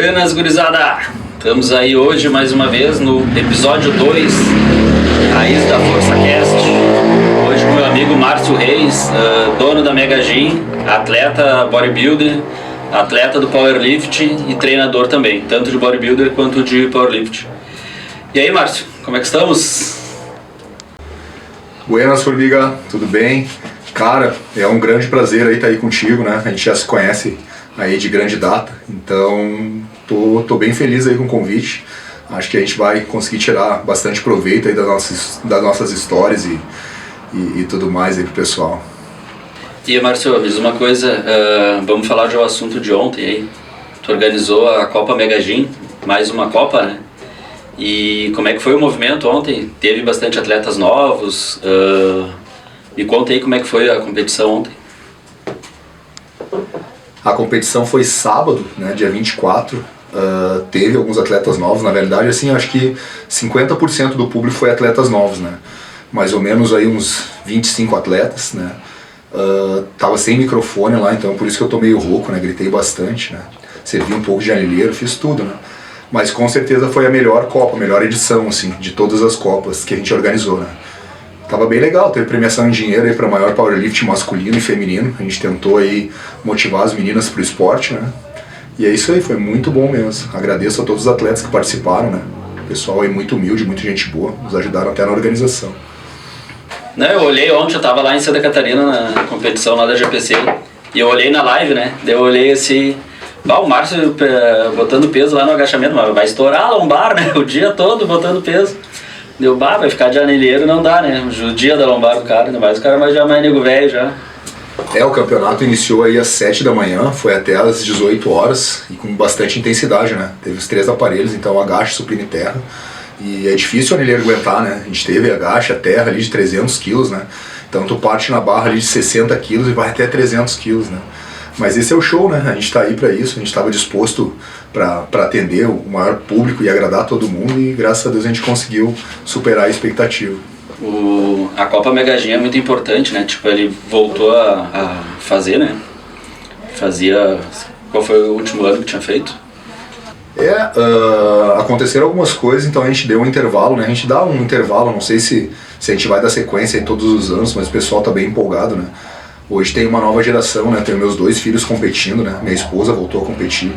Buenas, gurizada! Estamos aí hoje mais uma vez no episódio 2 Raiz da Força Cast. Hoje com meu amigo Márcio Reis, dono da Mega Gym, atleta bodybuilder, atleta do powerlift e treinador também, tanto de bodybuilder quanto de powerlift. E aí, Márcio, como é que estamos? Buenas, formiga, tudo bem? Cara, é um grande prazer aí estar aí contigo, né? A gente já se conhece aí de grande data, então tô bem feliz aí com o convite. Acho que a gente vai conseguir tirar bastante proveito aí das nossas histórias e tudo mais aí pro pessoal. E Márcio, me diz uma coisa, vamos falar de um assunto de ontem aí. Tu organizou a Copa Mega Gym, mais uma Copa, né? E como é que foi o movimento ontem? Teve bastante atletas novos, me conta aí como é que foi a competição ontem. A competição foi sábado, né, dia 24, teve alguns atletas novos, na verdade, assim, acho que 50% do público foi atletas novos, né, mais ou menos aí uns 25 atletas, né, tava sem microfone lá, então por isso que eu tô meio rouco, né, gritei bastante, né, servi um pouco de anilheiro, fiz tudo, né, mas com certeza foi a melhor Copa, a melhor edição, assim, de todas as Copas que a gente organizou, né. Tava bem legal, teve premiação em dinheiro aí para maior powerlift masculino e feminino. A gente tentou aí motivar as meninas pro esporte, né? E é isso aí, foi muito bom mesmo. Agradeço a todos os atletas que participaram, né? O pessoal aí muito humilde, muita gente boa, nos ajudaram até na organização. Não, eu olhei ontem, eu tava lá em Santa Catarina na competição lá da GPC e eu olhei na live, né? Daí eu olhei assim, o Márcio botando peso lá no agachamento, mas vai estourar a lombar, né? O dia todo botando peso. Deu, vai ficar de anilheiro, não dá, né? O dia da lombar do cara, ainda mais o cara já mais nego velho já. O campeonato iniciou aí às 7 da manhã, foi até às 18 horas e com bastante intensidade, né? Teve os 3 aparelhos, então agacha, supino e terra. E é difícil o anilheiro aguentar, né? A gente teve agacha, terra ali de 300 quilos, né? Então tu parte na barra ali de 60 quilos e vai até 300 quilos, né? Mas esse é o show, né? A gente tá aí pra isso, a gente estava disposto para atender o maior público e agradar todo mundo e graças a Deus a gente conseguiu superar a expectativa. A Copa Mega Gym é muito importante, né? Tipo, ele voltou a fazer, né? Qual foi o último ano que tinha feito? Aconteceram algumas coisas, então a gente deu um intervalo, né? A gente dá um intervalo, não sei se a gente vai dar sequência em todos os anos, mas o pessoal tá bem empolgado, né? Hoje tem uma nova geração, né? Tenho meus 2 filhos competindo, né? Minha esposa voltou a competir.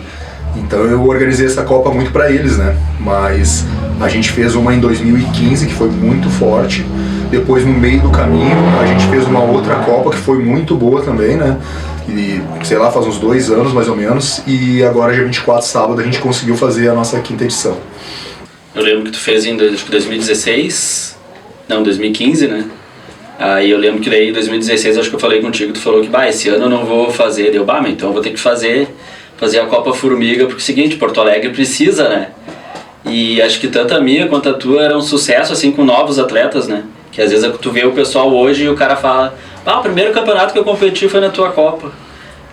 Então eu organizei essa Copa muito para eles, né? Mas a gente fez uma em 2015 que foi muito forte. Depois, no meio do caminho, a gente fez uma outra Copa que foi muito boa também, né? E, sei lá, faz uns 2 anos mais ou menos. E agora, dia 24, sábado, a gente conseguiu fazer a nossa 5ª edição. Eu lembro que tu fez em 2016, não, 2015, né? Aí eu lembro que daí em 2016, acho que eu falei contigo, tu falou que, esse ano eu não vou fazer. Deu, mas então eu vou ter que fazer a Copa Formiga, porque é o seguinte, Porto Alegre precisa, né? E acho que tanto a minha quanto a tua era um sucesso, assim, com novos atletas, né? Que às vezes tu vê o pessoal hoje e o cara fala, o primeiro campeonato que eu competi foi na tua Copa.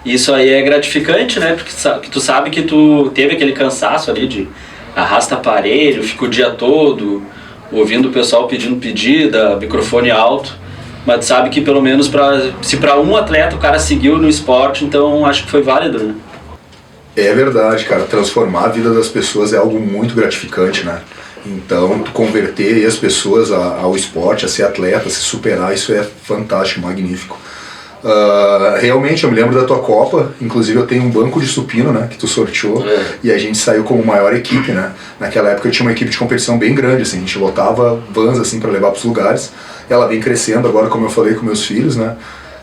Isso aí é gratificante, né? Porque tu sabe que tu teve aquele cansaço ali de arrasta aparelho, fica o dia todo ouvindo o pessoal pedindo pedida, microfone alto. Mas sabe que pelo menos se para um atleta o cara seguiu no esporte, então acho que foi válido, né? É verdade, cara. Transformar a vida das pessoas é algo muito gratificante, né? Então, tu converter as pessoas ao esporte, a ser atleta, a se superar, isso é fantástico, magnífico. Realmente, eu me lembro da tua Copa, inclusive eu tenho um banco de supino, né, que tu sorteou, e a gente saiu como maior equipe, né? Naquela época eu tinha uma equipe de competição bem grande, assim, a gente lotava vans, assim, para levar pros lugares. Ela vem crescendo agora, como eu falei com meus filhos, né?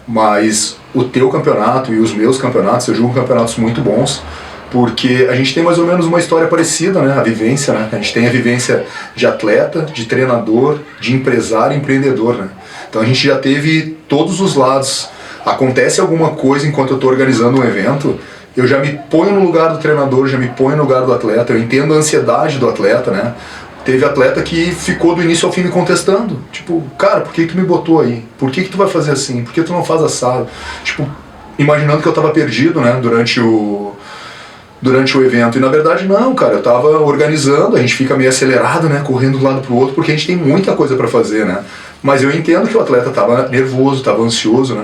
Mas o teu campeonato e os meus campeonatos, eu julgo campeonatos muito bons, porque a gente tem mais ou menos uma história parecida, né? A vivência, né? A gente tem a vivência de atleta, de treinador, de empresário e empreendedor, né? Então a gente já teve todos os lados. Acontece alguma coisa enquanto eu estou organizando um evento, eu já me ponho no lugar do treinador, já me ponho no lugar do atleta, eu entendo a ansiedade do atleta, né? Teve atleta que ficou do início ao fim me contestando. Tipo, cara, por que tu me botou aí? Por que tu vai fazer assim? Por que tu não faz assado? Tipo, imaginando que eu tava perdido, né, durante o evento. E na verdade não, cara, eu tava organizando, a gente fica meio acelerado, né, correndo de um lado pro outro, porque a gente tem muita coisa pra fazer, né. Mas eu entendo que o atleta tava nervoso, tava ansioso, né.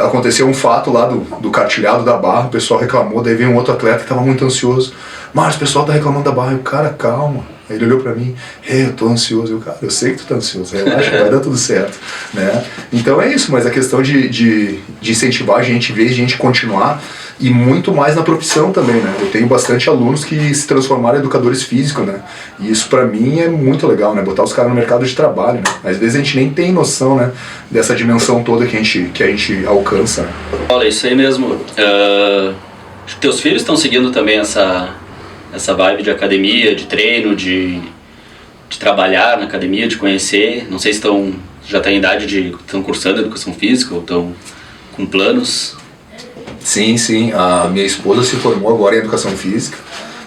Aconteceu um fato lá do cartilhado da barra, o pessoal reclamou, daí veio um outro atleta que estava muito ansioso. Mas o pessoal tá reclamando da barra. Eu, cara, calma. Aí ele olhou pra mim, eu tô ansioso. Eu, cara, eu sei que tu tá ansioso, relaxa, vai dar tudo certo, né? Então é isso, mas a questão de incentivar a gente, ver a gente continuar, e muito mais na profissão também, né? Eu tenho bastante alunos que se transformaram em educadores físicos, né? E isso pra mim é muito legal, né? Botar os caras no mercado de trabalho, né? Às vezes a gente nem tem noção, né? Dessa dimensão toda que a gente alcança, né? Olha, isso aí mesmo. Teus filhos estão seguindo também essa vibe de academia, de treino, de trabalhar na academia, de conhecer? Não sei se já estão em idade estão cursando educação física ou estão com planos. Sim, a minha esposa se formou agora em educação física,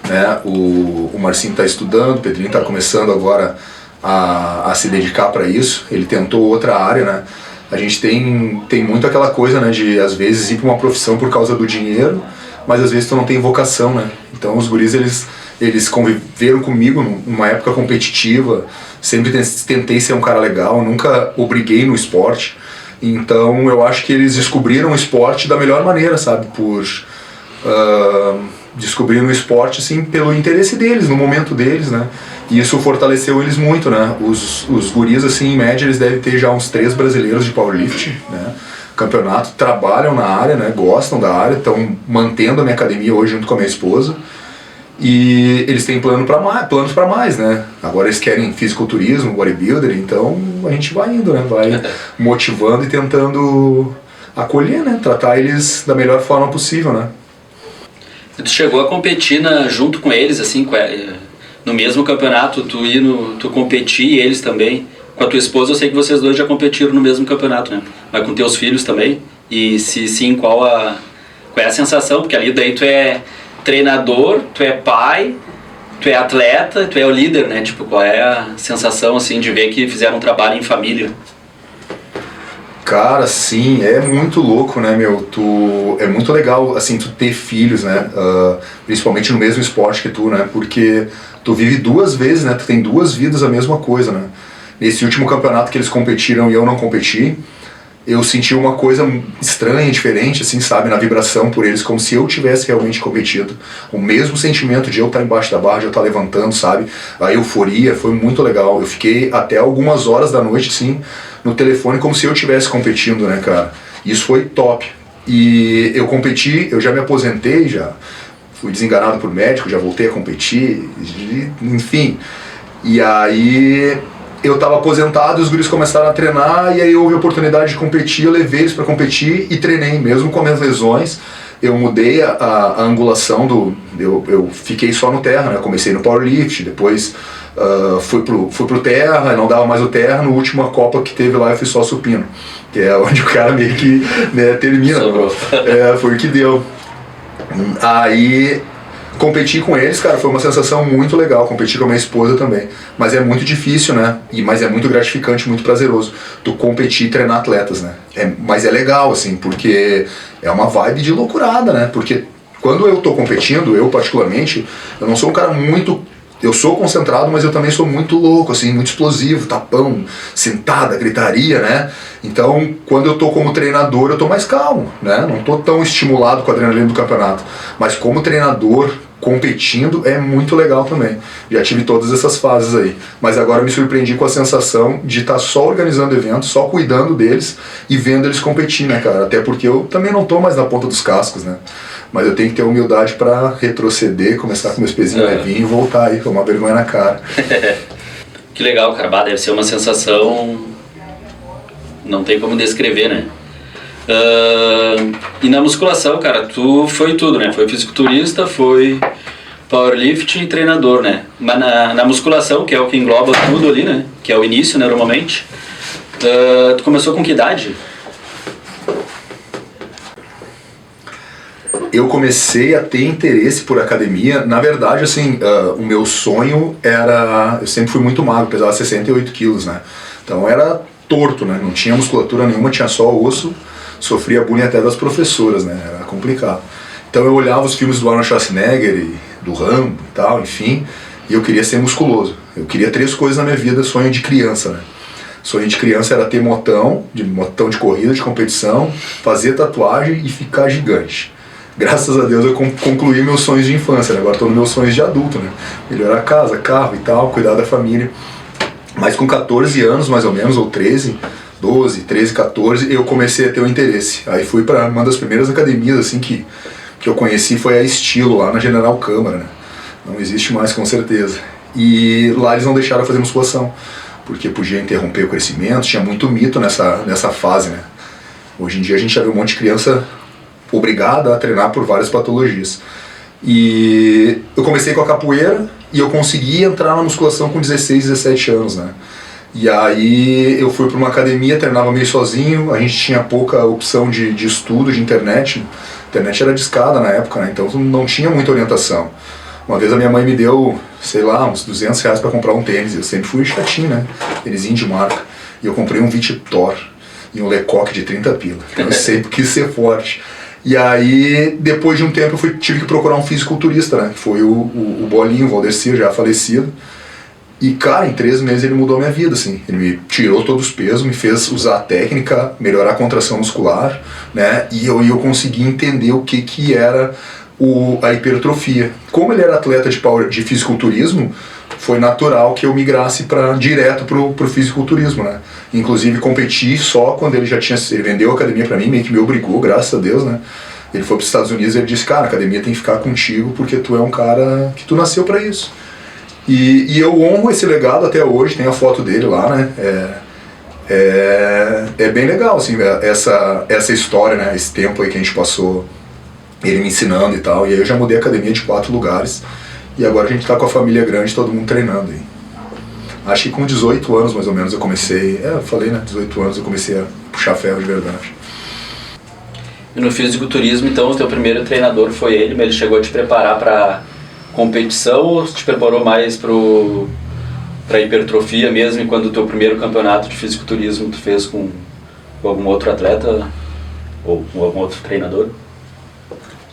né? O Marcinho está estudando, o Pedrinho está começando agora a se dedicar para isso. Ele tentou outra área, né? A gente tem muito aquela coisa, né, de às vezes ir para uma profissão por causa do dinheiro, mas às vezes tu não tem vocação, né? Então os guris, eles conviveram comigo numa época competitiva, sempre tentei ser um cara legal, nunca obriguei no esporte. Então eu acho que eles descobriram o esporte da melhor maneira, sabe? Descobriram o esporte, assim, pelo interesse deles, no momento deles, né? E isso fortaleceu eles muito, né? Os guris, assim, em média, eles devem ter já uns 3 brasileiros de powerlifting, né? Campeonato, trabalham na área, né? Gostam da área, estão mantendo a minha academia hoje junto com a minha esposa. E eles têm planos para mais, né? Agora eles querem fisiculturismo, bodybuilder, então a gente vai indo, né? Vai motivando e tentando acolher, né? Tratar eles da melhor forma possível, né? Tu chegou a competir junto com eles, assim, no mesmo campeonato, tu competir e eles também? Com a tua esposa eu sei que vocês dois já competiram no mesmo campeonato, né? Mas com teus filhos também? E se sim, qual é a sensação? Porque ali daí tu é treinador, tu é pai, tu é atleta, tu é o líder, né? Tipo, qual é a sensação, assim, de ver que fizeram um trabalho em família? Cara, sim, é muito louco, né, meu? É muito legal, assim, tu ter filhos, né? Principalmente no mesmo esporte que tu, né? Porque tu vive 2 vezes, né? Tu tem 2 vidas, a mesma coisa, né? Nesse último campeonato que eles competiram e eu não competi, eu senti uma coisa estranha, diferente, assim, sabe, na vibração por eles, como se eu tivesse realmente competido. O mesmo sentimento de eu estar embaixo da barra, de eu estar levantando, sabe? A euforia foi muito legal. Eu fiquei até algumas horas da noite, assim, no telefone, como se eu estivesse competindo, né, cara? Isso foi top. E eu competi, eu já me aposentei, já fui desenganado por médico, já voltei a competir, enfim. E aí eu estava aposentado e os guris começaram a treinar, e aí houve a oportunidade de competir, eu levei eles para competir e treinei, mesmo com as minhas lesões. Eu mudei a angulação eu fiquei só no terra, né? Comecei no powerlift, depois fui pro terra, não dava mais o terra, no última Copa que teve lá eu fui só supino, que é onde o cara meio que, né, termina. Foi o que deu. Aí competir com eles, cara, foi uma sensação muito legal, competir com a minha esposa também, mas é muito difícil, né, mas é muito gratificante, muito prazeroso, tu competir e treinar atletas, né, mas é legal, assim, porque é uma vibe de loucurada, né, porque quando eu tô competindo, eu particularmente, eu não sou um cara eu sou concentrado, mas eu também sou muito louco, assim, muito explosivo, tapão, sentada, gritaria, né? Então, quando eu tô como treinador, eu tô mais calmo, né? Não tô tão estimulado com a adrenalina do campeonato. Mas como treinador, competindo, é muito legal também. Já tive todas essas fases aí. Mas agora me surpreendi com a sensação de estar só organizando eventos, só cuidando deles e vendo eles competir, né, cara? Até porque eu também não tô mais na ponta dos cascos, né? Mas eu tenho que ter humildade para retroceder, começar com meus pezinhos levinhos e voltar aí, com uma vergonha na cara. Que legal, cara. Deve ser uma sensação... Não tem como descrever, né? E na musculação, cara, tu foi tudo, né? Foi fisiculturista, foi powerlifting e treinador, né? Mas na musculação, que é o que engloba tudo ali, né? Que é o início, né, normalmente. Tu começou com que idade? Eu comecei a ter interesse por academia. Na verdade, assim, o meu sonho era... Eu sempre fui muito magro, pesava 68 quilos, né? Então era torto, né? Não tinha musculatura nenhuma, tinha só osso. Sofria bullying até das professoras, né? Era complicado. Então eu olhava os filmes do Arnold Schwarzenegger e do Rambo e tal, enfim, e eu queria ser musculoso. Eu queria 3 coisas na minha vida, sonho de criança, né? Sonho de criança era ter motão de corrida, de competição, fazer tatuagem e ficar gigante. graças a Deus eu concluí meus sonhos de infância, né? Agora estou nos meus sonhos de adulto, né? Melhorar a casa, carro e tal, cuidar da família. Mas com 14 anos, mais ou menos, ou 13, 12, 13, 14, eu comecei a ter o interesse. Aí fui para uma das primeiras academias assim que eu conheci, foi a Estilo, lá na General Câmara, né? Não existe mais, com certeza. E lá eles não deixaram eu fazer musculação, porque podia interromper o crescimento, tinha muito mito nessa fase, né? Hoje em dia a gente já vê um monte de criança obrigada a treinar por várias patologias. E eu comecei com a capoeira e eu consegui entrar na musculação com 16, 17 anos, né? E aí eu fui para uma academia, treinava meio sozinho, a gente tinha pouca opção de estudo, de internet. A internet era discada na época, né? Então não tinha muita orientação. Uma vez a minha mãe me deu, sei lá, uns R$200 para comprar um tênis. Eu sempre fui chatinho, né? Tênisinho de marca. E eu comprei um Victor e um Lecoq de 30 pila. Eu sempre quis ser forte. E aí, depois de um tempo, eu tive que procurar um fisiculturista, né? Que foi o Bolinho, o Valdecir, já falecido. E, cara, em 3 meses ele mudou a minha vida, assim. Ele me tirou todos os pesos, me fez usar a técnica, melhorar a contração muscular, né? E eu consegui entender o que era a hipertrofia. Como ele era atleta de fisiculturismo, foi natural que eu migrasse direto pro fisiculturismo, né? Inclusive competi só quando ele vendeu a academia pra mim, meio que me obrigou, graças a Deus, né? Ele foi pros Estados Unidos e ele disse, cara, a academia tem que ficar contigo porque tu é um cara que tu nasceu pra isso. E eu honro esse legado até hoje, tem a foto dele lá, né? É bem legal, assim, essa história, né? Esse tempo aí que a gente passou, ele me ensinando e tal. E aí eu já mudei a academia de 4 lugares. E agora a gente tá com a família grande, todo mundo treinando aí. Acho que com 18 anos, mais ou menos, eu comecei... eu falei, né? 18 anos eu comecei a puxar ferro de verdade. E no fisiculturismo, então, o teu primeiro treinador foi ele, mas ele chegou a te preparar para competição ou te preparou mais para hipertrofia mesmo? E quando o teu primeiro campeonato de fisiculturismo tu fez com algum outro atleta ou com algum outro treinador?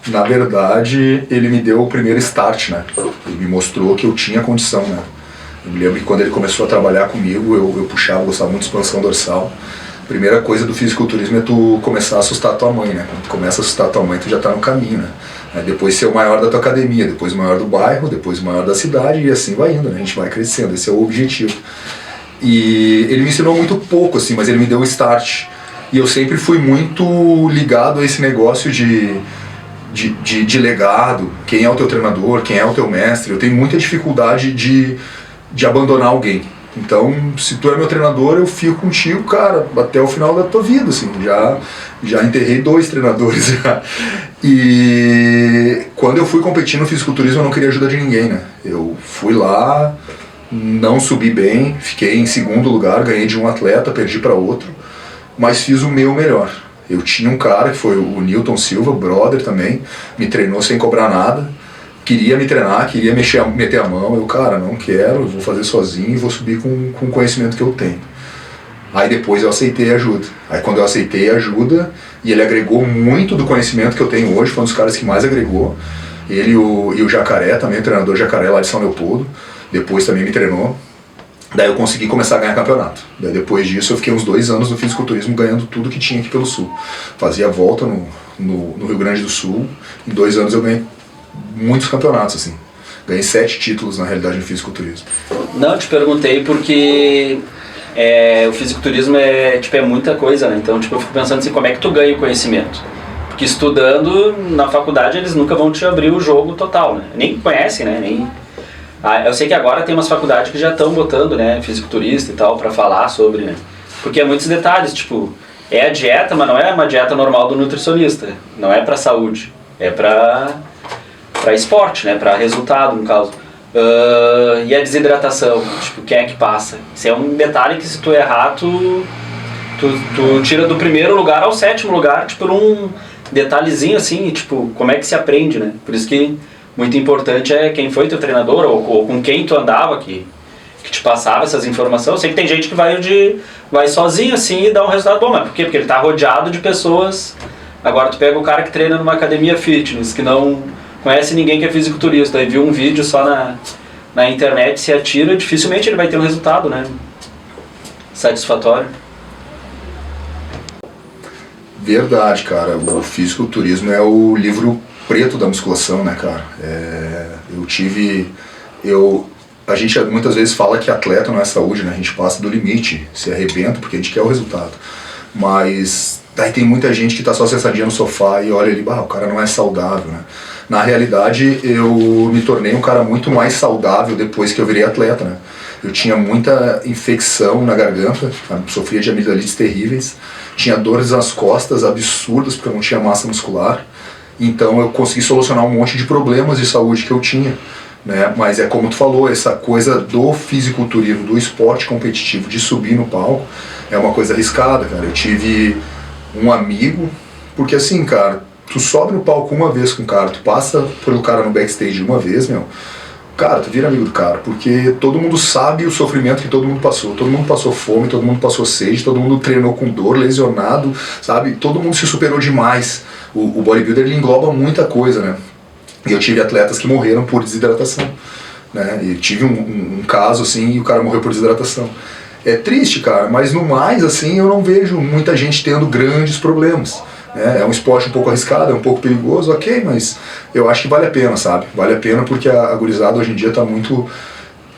Na verdade, ele me deu o primeiro start, né? Ele me mostrou que eu tinha condição, né? Eu me lembro que quando ele começou a trabalhar comigo, eu puxava, gostava muito de expansão dorsal. A primeira coisa do fisiculturismo é tu começar a assustar a tua mãe, né? Quando tu começa a assustar a tua mãe, tu já tá no caminho, né? Aí depois ser o maior da tua academia, depois o maior do bairro, depois o maior da cidade e assim vai indo, né? A gente vai crescendo, esse é o objetivo. E ele me ensinou muito pouco, assim, mas ele me deu o start. E eu sempre fui muito ligado a esse negócio de legado, quem é o teu treinador, quem é o teu mestre. Eu tenho muita dificuldade de abandonar alguém. Então, se tu é meu treinador, eu fico contigo, cara, até o final da tua vida, assim. Já enterrei 2 treinadores já. E quando eu fui competir no fisiculturismo, eu não queria ajuda de ninguém, né? Eu fui lá, não subi bem, fiquei em 2º lugar, ganhei de um atleta, perdi para outro, mas fiz o meu melhor. Eu tinha um cara que foi o Newton Silva, brother também, me treinou sem cobrar nada, queria me treinar, queria meter a mão. Eu, cara, não quero, eu vou fazer sozinho e vou subir com o conhecimento que eu tenho. Aí depois eu aceitei a ajuda. Aí quando eu aceitei a ajuda, e ele agregou muito do conhecimento que eu tenho hoje, foi um dos caras que mais agregou. Ele e o Jacaré, também o treinador Jacaré lá de São Leopoldo, depois também me treinou. Daí eu consegui começar a ganhar campeonato. Daí depois disso eu fiquei uns 2 anos no fisiculturismo ganhando tudo que tinha aqui pelo Sul. Fazia volta no Rio Grande do Sul. Em 2 anos eu ganhei muitos campeonatos, assim. Ganhei 7 títulos na realidade no fisiculturismo. Não, eu te perguntei porque o fisiculturismo é muita coisa, né? Então eu fico pensando assim, como é que tu ganha o conhecimento? Porque estudando na faculdade eles nunca vão te abrir o jogo total, né? Nem conhecem, né? Eu sei que agora tem umas faculdades que já estão botando, né, fisiculturista e tal, pra falar sobre, né? Porque é muitos detalhes, tipo, é a dieta, mas não é uma dieta normal do nutricionista. Não é pra saúde, é pra esporte, né, pra resultado, no caso. E a desidratação, tipo, quem é que passa? Isso é um detalhe que se tu errar, tu tira do 1º lugar ao 7º lugar, tipo, por um detalhezinho assim, tipo, como é que se aprende, né? Por isso que muito importante é quem foi teu treinador ou com quem tu andava que te passava essas informações. Eu sei que tem gente que vai sozinho assim e dá um resultado bom, mas por quê? Porque ele tá rodeado de pessoas. Agora tu pega o cara que treina numa academia fitness, que não conhece ninguém que é fisiculturista, e viu um vídeo só na internet, se atira, dificilmente ele vai ter um resultado, né, satisfatório. Verdade, cara. O fisiculturismo é o livro preto da musculação, né, cara? A gente muitas vezes fala que atleta não é saúde, né? A gente passa do limite, se arrebenta porque a gente quer o resultado. Mas daí tem muita gente que tá só sentadinha no sofá e olha ali, o cara não é saudável, né? Na realidade, eu me tornei um cara muito mais saudável depois que eu virei atleta, né? Eu tinha muita infecção na garganta, sofria de amigdalites terríveis, tinha dores nas costas absurdas porque eu não tinha massa muscular. Então eu consegui solucionar um monte de problemas de saúde que eu tinha, né? Mas é como tu falou, essa coisa do fisiculturismo, do esporte competitivo, de subir no palco, é uma coisa arriscada, cara. Eu tive um amigo, porque assim, cara, tu sobe no palco uma vez com o cara, tu passa pelo cara no backstage uma vez, cara, tu vira amigo do cara, porque todo mundo sabe o sofrimento que todo mundo passou fome, todo mundo passou sede, todo mundo treinou com dor, lesionado, sabe, todo mundo se superou demais. O bodybuilder, ele engloba muita coisa, né, e eu tive atletas que morreram por desidratação, né, e tive um caso assim, e o cara morreu por desidratação. É triste, cara, mas no mais, assim, eu não vejo muita gente tendo grandes problemas. É um esporte um pouco arriscado, é um pouco perigoso, ok, mas eu acho que vale a pena, sabe? Vale a pena porque a gurizada hoje em dia tá muito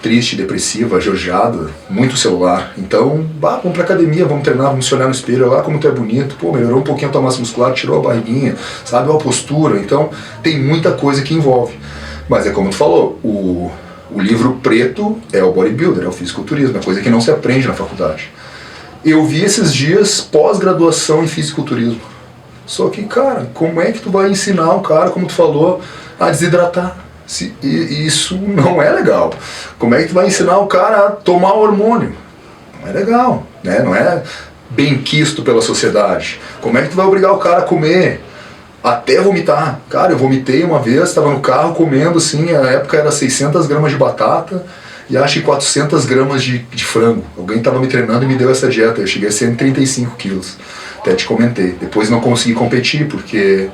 triste, depressiva, ajojada, muito celular. Então, vamos pra academia, vamos treinar, vamos se olhar no espelho, olha lá como tu é bonito, melhorou um pouquinho a tua massa muscular, tirou a barriguinha, sabe? A postura, então tem muita coisa que envolve. Mas é como tu falou, o livro preto é o bodybuilder, é o fisiculturismo, é coisa que não se aprende na faculdade. Eu vi esses dias pós-graduação em fisiculturismo. Só que, cara, como é que tu vai ensinar um cara, como tu falou, a desidratar? Isso não é legal. Como é que tu vai ensinar o cara a tomar hormônio? Não é legal, né? Não é bem quisto pela sociedade. Como é que tu vai obrigar o cara a comer até vomitar? Cara, eu vomitei uma vez, estava no carro comendo, assim, na época era 600 gramas de batata e acho que 400 gramas de frango. Alguém estava me treinando e me deu essa dieta, eu cheguei a 135 quilos. Até te comentei. Depois não consegui competir, porque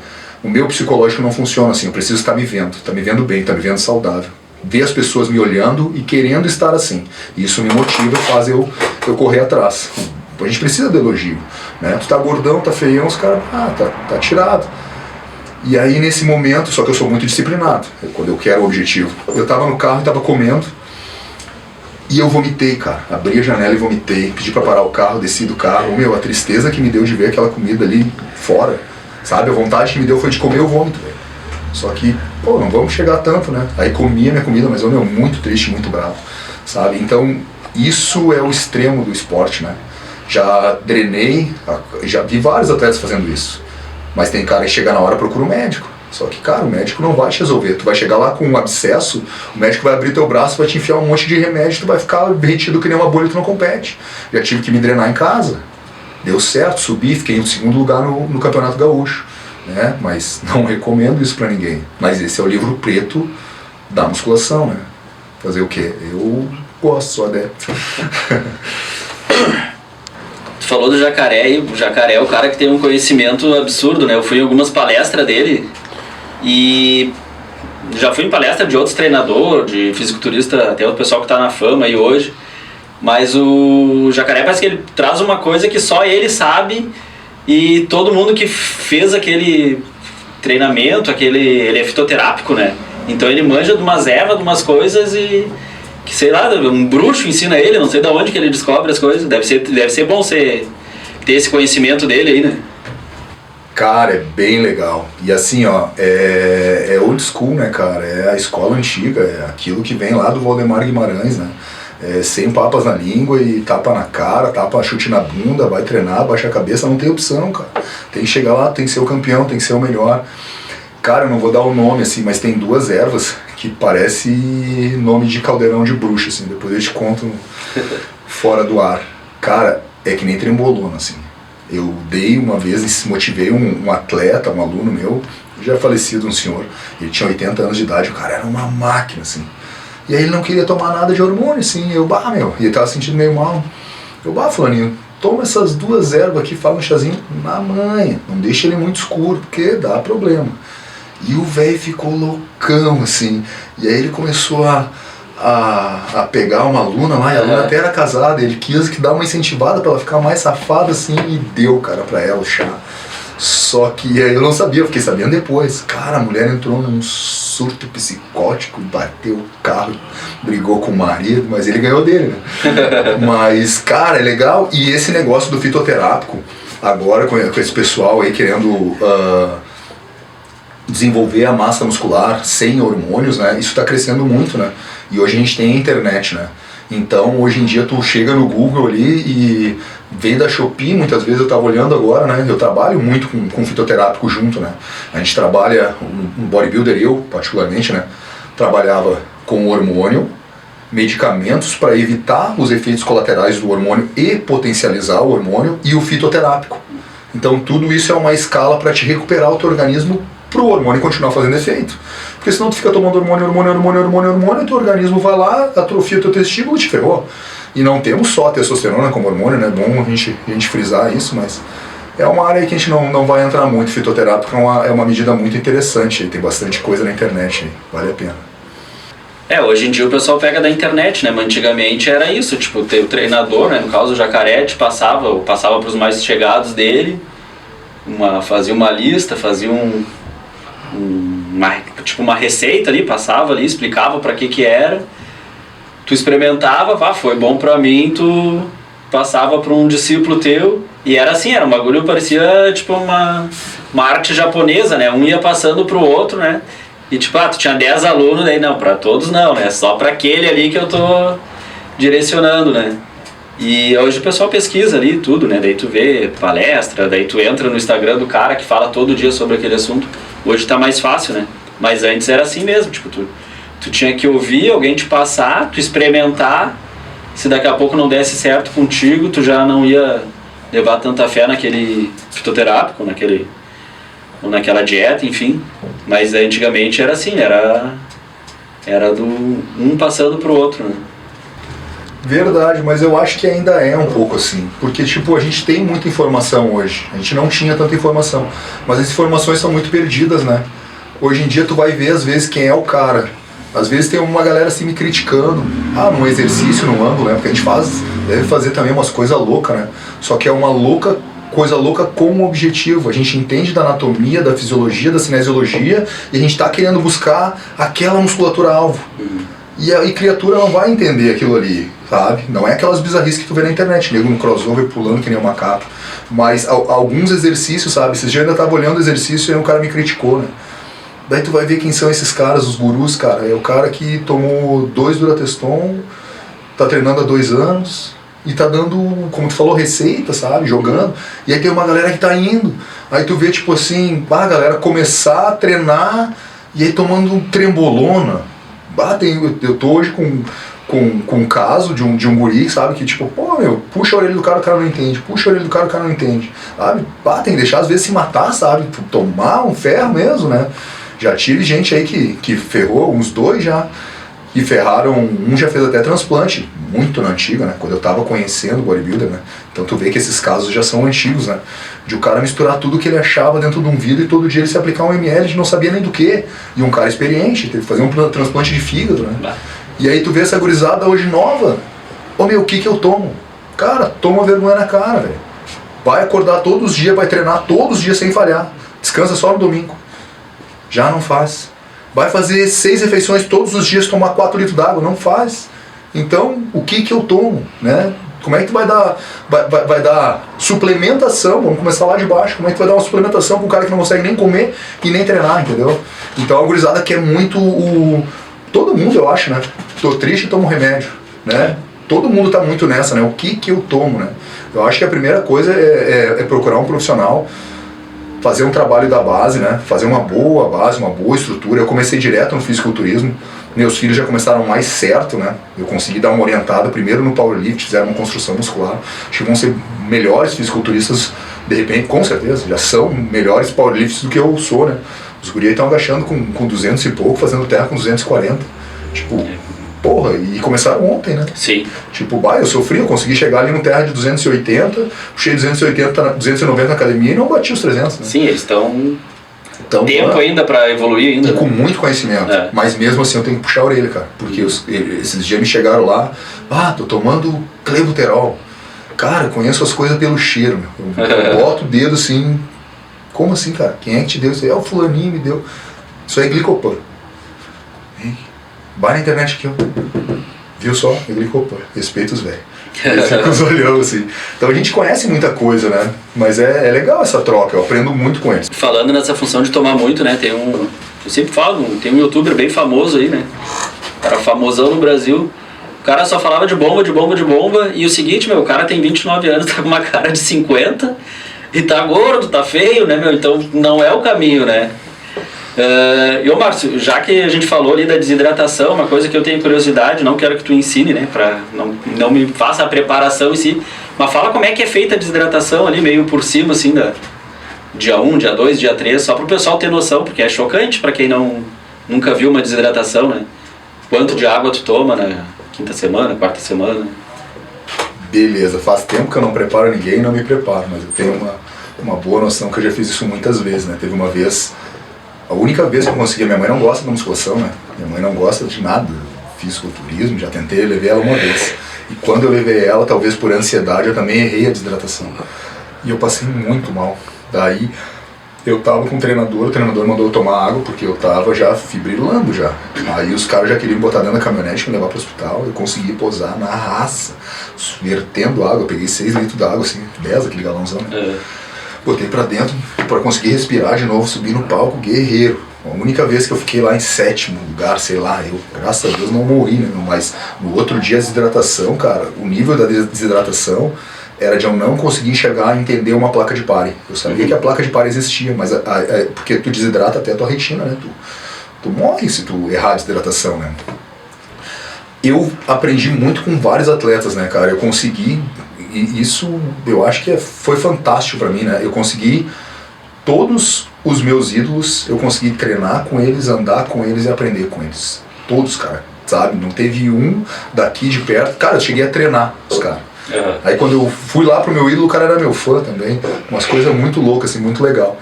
o meu psicológico não funciona assim. Eu preciso estar me vendo bem, estar me vendo saudável. Ver as pessoas me olhando e querendo estar assim. Isso me motiva e faz eu correr atrás. A gente precisa de elogio, né? Tu tá gordão, tá feião, os caras, tá tirado. E aí nesse momento, só que eu sou muito disciplinado, quando eu quero o objetivo. Eu tava no carro e tava comendo, e eu vomitei, cara. Abri a janela e vomitei. Pedi pra parar o carro, desci do carro. A tristeza que me deu de ver aquela comida ali fora, sabe? A vontade que me deu foi de comer o vômito, velho. Só que, não vamos chegar tanto, né? Aí comi a minha comida, mas eu, muito triste, muito bravo, sabe? Então, isso é o extremo do esporte, né? Já drenei, já vi vários atletas fazendo isso. Mas tem cara que chega na hora e procura um médico. Só que, cara, o médico não vai te resolver. Tu vai chegar lá com um abscesso, o médico vai abrir teu braço, vai te enfiar um monte de remédio, tu vai ficar retido que nem uma bolha e tu não compete. Já tive que me drenar em casa. Deu certo, subi, fiquei em segundo lugar no Campeonato Gaúcho, né? Mas não recomendo isso pra ninguém. Mas esse é o livro preto da musculação, né? Fazer o quê? Eu gosto, sou adepto. Tu falou do Jacaré, e o Jacaré é o cara que tem um conhecimento absurdo, né? Eu fui em algumas palestras dele e já fui em palestra de outros treinadores, de fisiculturista, até o pessoal que tá na fama aí hoje. Mas o Jacaré parece que ele traz uma coisa que só ele sabe e todo mundo que fez aquele treinamento, ele é fitoterápico, né? Então ele manja de umas ervas, de umas coisas e que, sei lá, um bruxo ensina ele, não sei de onde que ele descobre as coisas. Deve ser bom ter esse conhecimento dele aí, né? Cara, é bem legal. E assim, é old school, né, cara? É a escola antiga, é aquilo que vem lá do Valdemar Guimarães, né? Sem papas na língua e tapa na cara, tapa chute na bunda, vai treinar, baixa a cabeça, não tem opção, cara. Tem que chegar lá, tem que ser o campeão, tem que ser o melhor. Cara, eu não vou dar o nome, assim, mas tem duas ervas que parece nome de caldeirão de bruxa, assim, depois eu te conto fora do ar. Cara, é que nem trembolona, assim. Eu dei uma vez, motivei um atleta, um aluno meu, já falecido, um senhor, ele tinha 80 anos de idade, o cara era uma máquina, assim. E aí ele não queria tomar nada de hormônio, assim, e ele tava sentindo meio mal. Fulaninho, toma essas duas ervas aqui, fala um chazinho na manha, não deixa ele muito escuro, porque dá problema. E o velho ficou loucão, assim, e aí ele começou a pegar uma aluna lá, e a aluna até era casada, ele quis que dar uma incentivada pra ela ficar mais safada, assim, e deu, cara, pra ela o chá. Só que eu não sabia, eu fiquei sabendo depois. Cara, a mulher entrou num surto psicótico, bateu o carro, brigou com o marido, mas ele ganhou dele, né? Mas, cara, é legal. E esse negócio do fitoterápico, agora com esse pessoal aí querendo desenvolver a massa muscular sem hormônios, né? Isso está crescendo muito, né? E hoje a gente tem a internet, né? Então, hoje em dia, tu chega no Google ali e vem da Shopee, muitas vezes eu estava olhando agora, né? Eu trabalho muito com fitoterápico junto, né? A gente trabalha, um bodybuilder, eu particularmente, né? Trabalhava com hormônio, medicamentos para evitar os efeitos colaterais do hormônio e potencializar o hormônio e o fitoterápico. Então, tudo isso é uma escala para te recuperar o teu organismo para o hormônio continuar fazendo efeito. Porque senão tu fica tomando hormônio, e teu organismo vai lá, atrofia teu testículo e te ferrou. E não temos só a testosterona como hormônio, né? É bom a gente frisar isso, mas é uma área que a gente não vai entrar muito. Fitoterápico é uma medida muito interessante, tem bastante coisa na internet, vale a pena. Hoje em dia o pessoal pega da internet, né? Mas antigamente era isso, tipo, o treinador, né? No caso o Jacaré, passava para os mais chegados dele, fazia uma lista, fazia uma receita ali, passava ali, explicava para que era, tu experimentava, foi bom para mim, tu passava para um discípulo teu, e era assim, era um bagulho, parecia tipo uma arte japonesa, né? Um ia passando pro outro, né? E tipo, tu tinha 10 alunos, daí não, para todos não, né? Só para aquele ali que eu tô direcionando, né? E hoje o pessoal pesquisa ali tudo, né? Daí tu vê palestra, daí tu entra no Instagram do cara que fala todo dia sobre aquele assunto. Hoje tá mais fácil, né? Mas antes era assim mesmo, tipo, tu tinha que ouvir alguém te passar, tu experimentar, se daqui a pouco não desse certo contigo, tu já não ia levar tanta fé naquele fitoterápico, ou naquela dieta, enfim. Mas antigamente era assim, era do um passando pro outro, né? Verdade, mas eu acho que ainda é um pouco assim, porque tipo, a gente tem muita informação hoje, a gente não tinha tanta informação, mas as informações são muito perdidas, né? Hoje em dia tu vai ver às vezes quem é o cara, às vezes tem uma galera assim me criticando, num exercício, no ângulo, né? Porque a gente deve fazer também umas coisas loucas, né? Só que é uma coisa louca com um objetivo, a gente entende da anatomia, da fisiologia, da cinesiologia, e a gente tá querendo buscar aquela musculatura-alvo. E a criatura não vai entender aquilo ali, sabe? Não é aquelas bizarrices que tu vê na internet, nego no crossover pulando que nem um macaco. Mas alguns exercícios, sabe? Esses dias eu ainda tava olhando o exercício e aí um cara me criticou, né? Daí tu vai ver quem são esses caras, os gurus, cara. É o cara que tomou 2 Durateston, tá treinando há 2 anos e tá dando, como tu falou, receita, sabe? Jogando. E aí tem uma galera que tá indo. Aí tu vê, tipo assim, a galera começar a treinar e aí tomando trembolona. Eu tô hoje com um caso de um guri, sabe, que tipo, puxa a orelha do cara, o cara não entende, puxa a orelha do cara, o cara não entende, sabe, tem que deixar às vezes se matar, sabe, tomar um ferro mesmo, né, já tive gente aí que ferrou, uns 2 já, e ferraram, um já fez até transplante, muito na antiga, né, quando eu tava conhecendo o bodybuilder, né, então tu vê que esses casos já são antigos, né, de o cara misturar tudo que ele achava dentro de um vidro e todo dia ele se aplicar 1 ml de não sabia nem do que, e um cara experiente, teve que fazer um transplante de fígado, né, e aí tu vê essa gurizada hoje nova, o que eu tomo? Cara, toma vergonha na cara, velho, vai acordar todos os dias, vai treinar todos os dias sem falhar, descansa só no domingo, já não faz. Vai fazer 6 refeições todos os dias, tomar 4 litros d'água, não faz. Então, o que eu tomo, né? Como é que tu vai dar suplementação, vamos começar lá de baixo, como é que tu vai dar uma suplementação para um cara que não consegue nem comer e nem treinar, entendeu? Então a gurizada quer muito todo mundo, eu acho, né? Tô triste e tomo remédio, né? Todo mundo tá muito nessa, né? O que eu tomo, né? Eu acho que a primeira coisa é procurar um profissional, fazer um trabalho da base, né? Fazer uma boa base, uma boa estrutura. Eu comecei direto no fisiculturismo. Meus filhos já começaram mais certo, né? Eu consegui dar uma orientada primeiro no powerlift, fizeram uma construção muscular. Acho que vão ser melhores fisiculturistas, de repente, com certeza. Já são melhores powerlifts do que eu sou, né? Os guri estão agachando com 200 e pouco, fazendo terra com 240. Tipo, porra, e começaram ontem, né? Sim. Tipo, eu sofri, eu consegui chegar ali no terra de 280, puxei 290 na academia e não bati os 300, né? Sim, eles estão tempo ainda pra evoluir ainda. E com muito conhecimento, mas mesmo assim eu tenho que puxar a orelha, cara, porque esses dias me chegaram lá, tô tomando clenbuterol. Cara, eu conheço as coisas pelo cheiro, meu. Eu boto o dedo assim, Como assim, cara? Quem é que te deu isso aí? O fulaninho me deu. Isso aí é Glicopan. Vai na internet aqui, ó. Viu só? É Glicopan. Respeita os velhos. Eles ficam os olhão, assim. Então a gente conhece muita coisa, né? Mas é legal essa troca, eu aprendo muito com eles. Falando nessa função de tomar muito, né? Eu sempre falo, tem um youtuber bem famoso aí, né? Cara famosão no Brasil. O cara só falava de bomba. E o seguinte, o cara tem 29 anos, tá com uma cara de 50 e tá gordo, tá feio, né, Então não é o caminho, né? E ô Márcio, já que a gente falou ali da desidratação, uma coisa que eu tenho curiosidade, não quero que tu ensine, né? Não me faça a preparação em si, mas fala como é que é feita a desidratação ali, meio por cima, assim, da dia 1, dia 2, dia 3, só pro pessoal ter noção, porque é chocante pra quem nunca viu uma desidratação, né? Quanto de água tu toma na quinta semana, quarta semana? Beleza, faz tempo que eu não preparo ninguém e não me preparo, mas eu tenho uma boa noção que eu já fiz isso muitas vezes, né? Teve uma vez, a única vez que eu consegui, minha mãe não gosta da musculação, né? Minha mãe não gosta de nada, fisiculturismo, já tentei, levei ela uma vez. E quando eu levei ela, talvez por ansiedade, eu também errei a desidratação. E eu passei muito mal. Daí eu tava com o treinador mandou eu tomar água porque eu tava já fibrilando já. Aí os caras já queriam botar dentro da caminhonete e me levar pro hospital. Eu consegui posar na raça, vertendo água. Eu peguei 6 litros d'água, assim, 10, aquele galãozão, né? Botei pra dentro pra conseguir respirar de novo, subir no palco, guerreiro. A única vez que eu fiquei lá em 7º lugar, sei lá, eu, graças a Deus, não morri, né? Mas no outro dia a desidratação, cara, o nível da desidratação era de eu não conseguir enxergar e entender uma placa de pare. Eu sabia que a placa de pare existia, mas porque tu desidrata até a tua retina, né? Tu morre se tu errar a desidratação, né? Eu aprendi muito com vários atletas, né, cara? Eu consegui, e isso eu acho que foi fantástico pra mim, né? Eu consegui, todos os meus ídolos, eu consegui treinar com eles, andar com eles e aprender com eles. Todos, cara, sabe? Não teve um daqui de perto. Cara, eu cheguei a treinar os caras. Aí quando eu fui lá pro meu ídolo, o cara era meu fã também. Umas coisas muito loucas, assim, muito legal.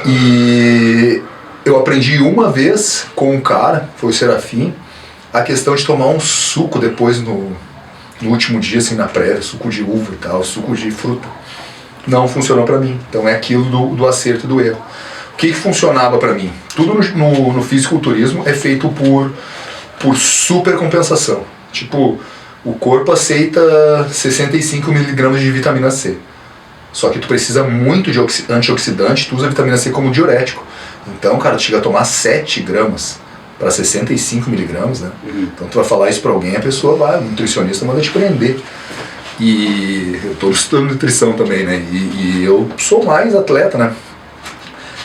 E eu aprendi uma vez com um cara, foi o Serafim, a questão de tomar um suco depois no último dia, assim, na prévia, suco de uva e tal, suco de fruta. Não funcionou pra mim. Então é aquilo do acerto e do erro. O que funcionava pra mim? Tudo no fisiculturismo é feito por supercompensação. Tipo, o corpo aceita 65 mg de vitamina C. Só que tu precisa muito de antioxidante, tu usa a vitamina C como diurético. Então, cara, tu chega a tomar 7 gramas para 65 mg, né? Então tu vai falar isso pra alguém, a pessoa vai, o nutricionista manda te prender. E eu tô estudando nutrição também, né? E eu sou mais atleta, né?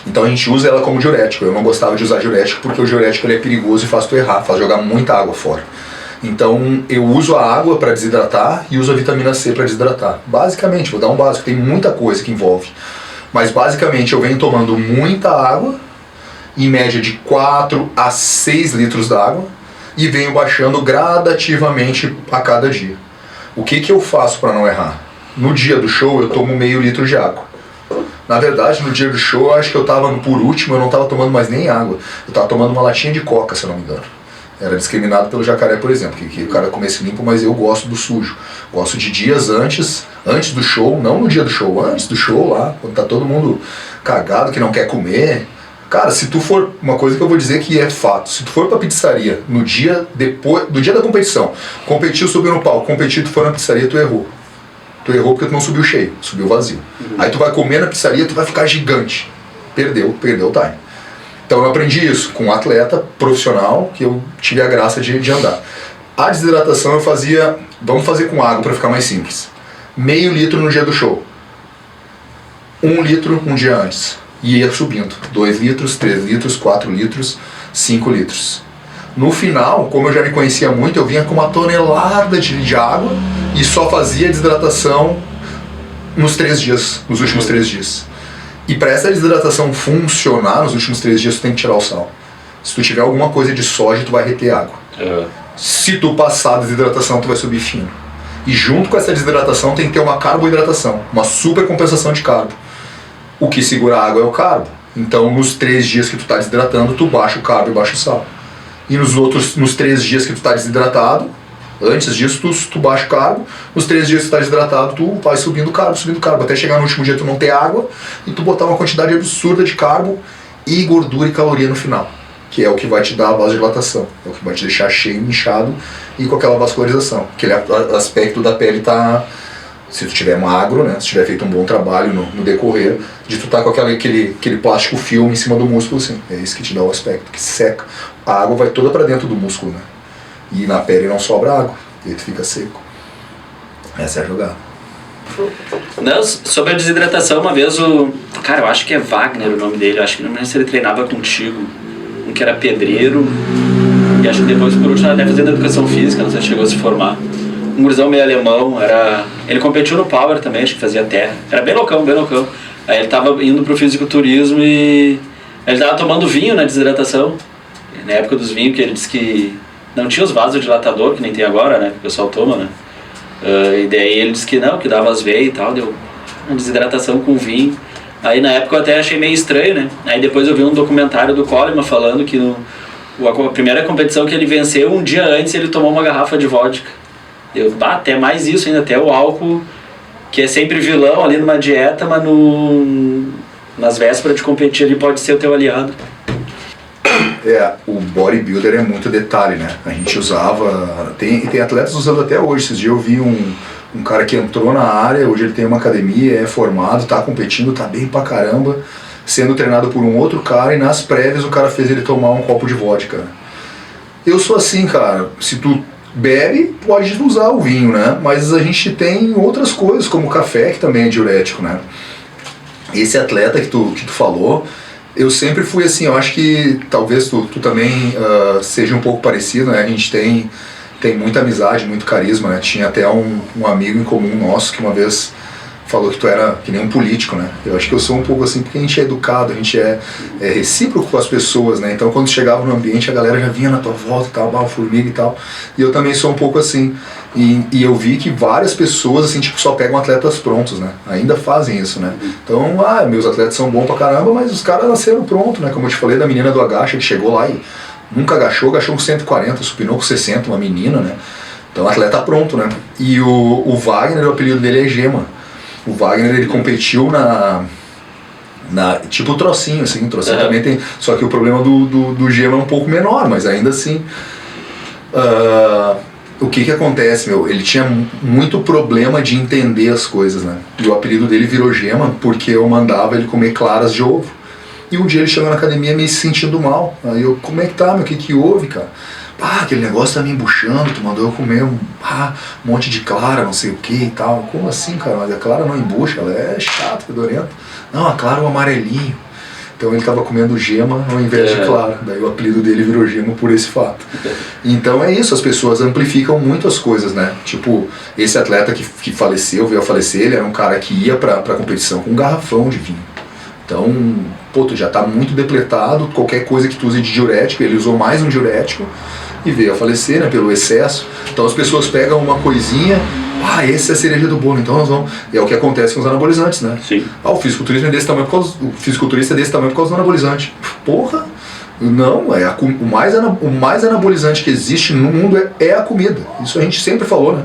Então a gente usa ela como diurético. Eu não gostava de usar diurético porque o diurético ele é perigoso e faz tu errar, faz jogar muita água fora. Então eu uso a água para desidratar e uso a vitamina C para desidratar. Basicamente, vou dar um básico, tem muita coisa que envolve. Mas basicamente eu venho tomando muita água, em média de 4 a 6 litros d'água, e venho baixando gradativamente a cada dia. O que eu faço para não errar? No dia do show eu tomo meio litro de água. Na verdade, no dia do show eu acho que eu estava por último, eu não estava tomando mais nem água. Eu estava tomando uma latinha de coca, se eu não me engano. Era discriminado pelo jacaré, por exemplo, que o cara comesse limpo, mas eu gosto do sujo. Gosto de dias antes do show, não no dia do show, antes do show lá, quando tá todo mundo cagado, que não quer comer. Cara, se tu for, uma coisa que eu vou dizer que é fato, se tu for pra pizzaria no dia depois, do dia da competição, competiu, subiu no palco, competiu, tu for na pizzaria, tu errou. Tu errou porque tu não subiu cheio, subiu vazio. Aí tu vai comer na pizzaria, tu vai ficar gigante. Perdeu o time. Então eu aprendi isso com um atleta profissional que eu tive a graça de andar. A desidratação eu fazia, vamos fazer com água para ficar mais simples. Meio litro no dia do show. 1 litro um dia antes. E ia subindo. 2 litros, 3 litros, 4 litros, 5 litros. No final, como eu já me conhecia muito, eu vinha com uma tonelada de água e só fazia desidratação nos 3 dias, nos últimos 3 dias. E para essa desidratação funcionar nos últimos 3 dias, tu tem que tirar o sal. Se tu tiver alguma coisa de soja, tu vai reter água. Se tu passar a desidratação, tu vai subir fino. E junto com essa desidratação tem que ter uma carboidratação, uma super compensação de carbo. O que segura a água é o carbo. Então nos 3 dias que tu tá desidratando, tu baixa o carbo e baixa o sal. E nos 3 dias que tu tá desidratado, Antes disso, tu baixa o carbo, nos 3 dias que tu tá desidratado, tu vai subindo o carbo, até chegar no último dia tu não ter água e tu botar uma quantidade absurda de carbo e gordura e caloria no final, que é o que vai te dar a vasodilatação, é o que vai te deixar cheio, inchado e com aquela vascularização. Aquele aspecto da pele tá, se tu tiver magro, né, se tiver feito um bom trabalho no decorrer, de tu tá com aquele plástico filme em cima do músculo, assim, é isso que te dá o aspecto, que seca. A água vai toda para dentro do músculo, né, e na pele não sobra água, e aí tu fica seco. Essa é a jogada. Não, sobre a desidratação, uma vez cara, eu acho que é Wagner o nome dele, eu acho que não lembro se ele treinava contigo, um que era pedreiro, e acho que depois por último até fazendo educação física, não sei se chegou a se formar. Um gurizão meio alemão, ele competiu no Power também, acho que fazia terra, era bem loucão, bem loucão. Aí ele tava indo pro fisiculturismo e ele tava tomando vinho na desidratação, na época dos vinhos, que ele disse que não tinha os vasodilatador, que nem tem agora, né, que o pessoal toma, né. E daí ele disse que não, que dava as veias e tal, deu uma desidratação com vinho. Aí na época eu até achei meio estranho, né? Aí depois eu vi um documentário do Coleman falando que a primeira competição que ele venceu, um dia antes ele tomou uma garrafa de vodka. Até mais isso ainda, até o álcool, que é sempre vilão ali numa dieta, mas nas vésperas de competir ele pode ser o teu aliado. O bodybuilder é muito detalhe, né? A gente usava, tem atletas usando até hoje. Esses dias eu vi um cara que entrou na área, hoje ele tem uma academia, é formado, tá competindo, tá bem pra caramba, sendo treinado por um outro cara, e nas prévias o cara fez ele tomar um copo de vodka. Eu sou assim, cara, se tu bebe, pode usar o vinho, né? Mas a gente tem outras coisas, como o café, que também é diurético, né? Esse atleta que tu falou, eu sempre fui assim, eu acho que talvez tu também seja um pouco parecido, né? A gente tem muita amizade, muito carisma, né? Tinha até um amigo em comum nosso que uma vez falou que tu era que nem um político, né? Eu acho que eu sou um pouco assim, porque a gente é educado, a gente é recíproco com as pessoas, né? Então quando chegava no ambiente a galera já vinha na tua volta e tal, formiga e tal. E eu também sou um pouco assim. E eu vi que várias pessoas assim, tipo, só pegam atletas prontos, né? Ainda fazem isso, né? Então, meus atletas são bons pra caramba, mas os caras nasceram prontos, né? Como eu te falei da menina do agacha, que chegou lá e nunca agachou com 140, supinou com 60, uma menina, né? Então atleta pronto, né? E o Wagner, o apelido dele é Gema. O Wagner, ele competiu tipo trocinho, assim, trocinho também tem, só que o problema do Gema é um pouco menor, mas ainda assim, o que acontece, ele tinha muito problema de entender as coisas, né, e o apelido dele virou Gema porque eu mandava ele comer claras de ovo, e um dia ele chegou na academia meio se sentindo mal, aí eu, como é que tá, o que houve, cara? Aquele negócio tá me embuchando, tu mandou eu comer um monte de clara, não sei o que e tal. Como assim, cara? Mas a clara não embucha, ela é chata, fedorenta. Não, a clara é um amarelinho. Então ele tava comendo gema ao invés de clara. Daí o apelido dele virou Gema por esse fato. Então é isso, as pessoas amplificam muito as coisas, né? Tipo, esse atleta que faleceu, veio a falecer, ele era um cara que ia pra competição com um garrafão de vinho. Então, tu já tá muito depletado, qualquer coisa que tu use de diurético, ele usou mais um diurético e veio a falecer, né, pelo excesso. Então as pessoas pegam uma coisinha, esse é a cereja do bolo, então nós vamos... E é o que acontece com os anabolizantes, né? Sim. O fisiculturismo é desse tamanho o fisiculturista é desse tamanho por causa do anabolizante. Porra! Não, o mais anabolizante que existe no mundo é a comida. Isso a gente sempre falou, né?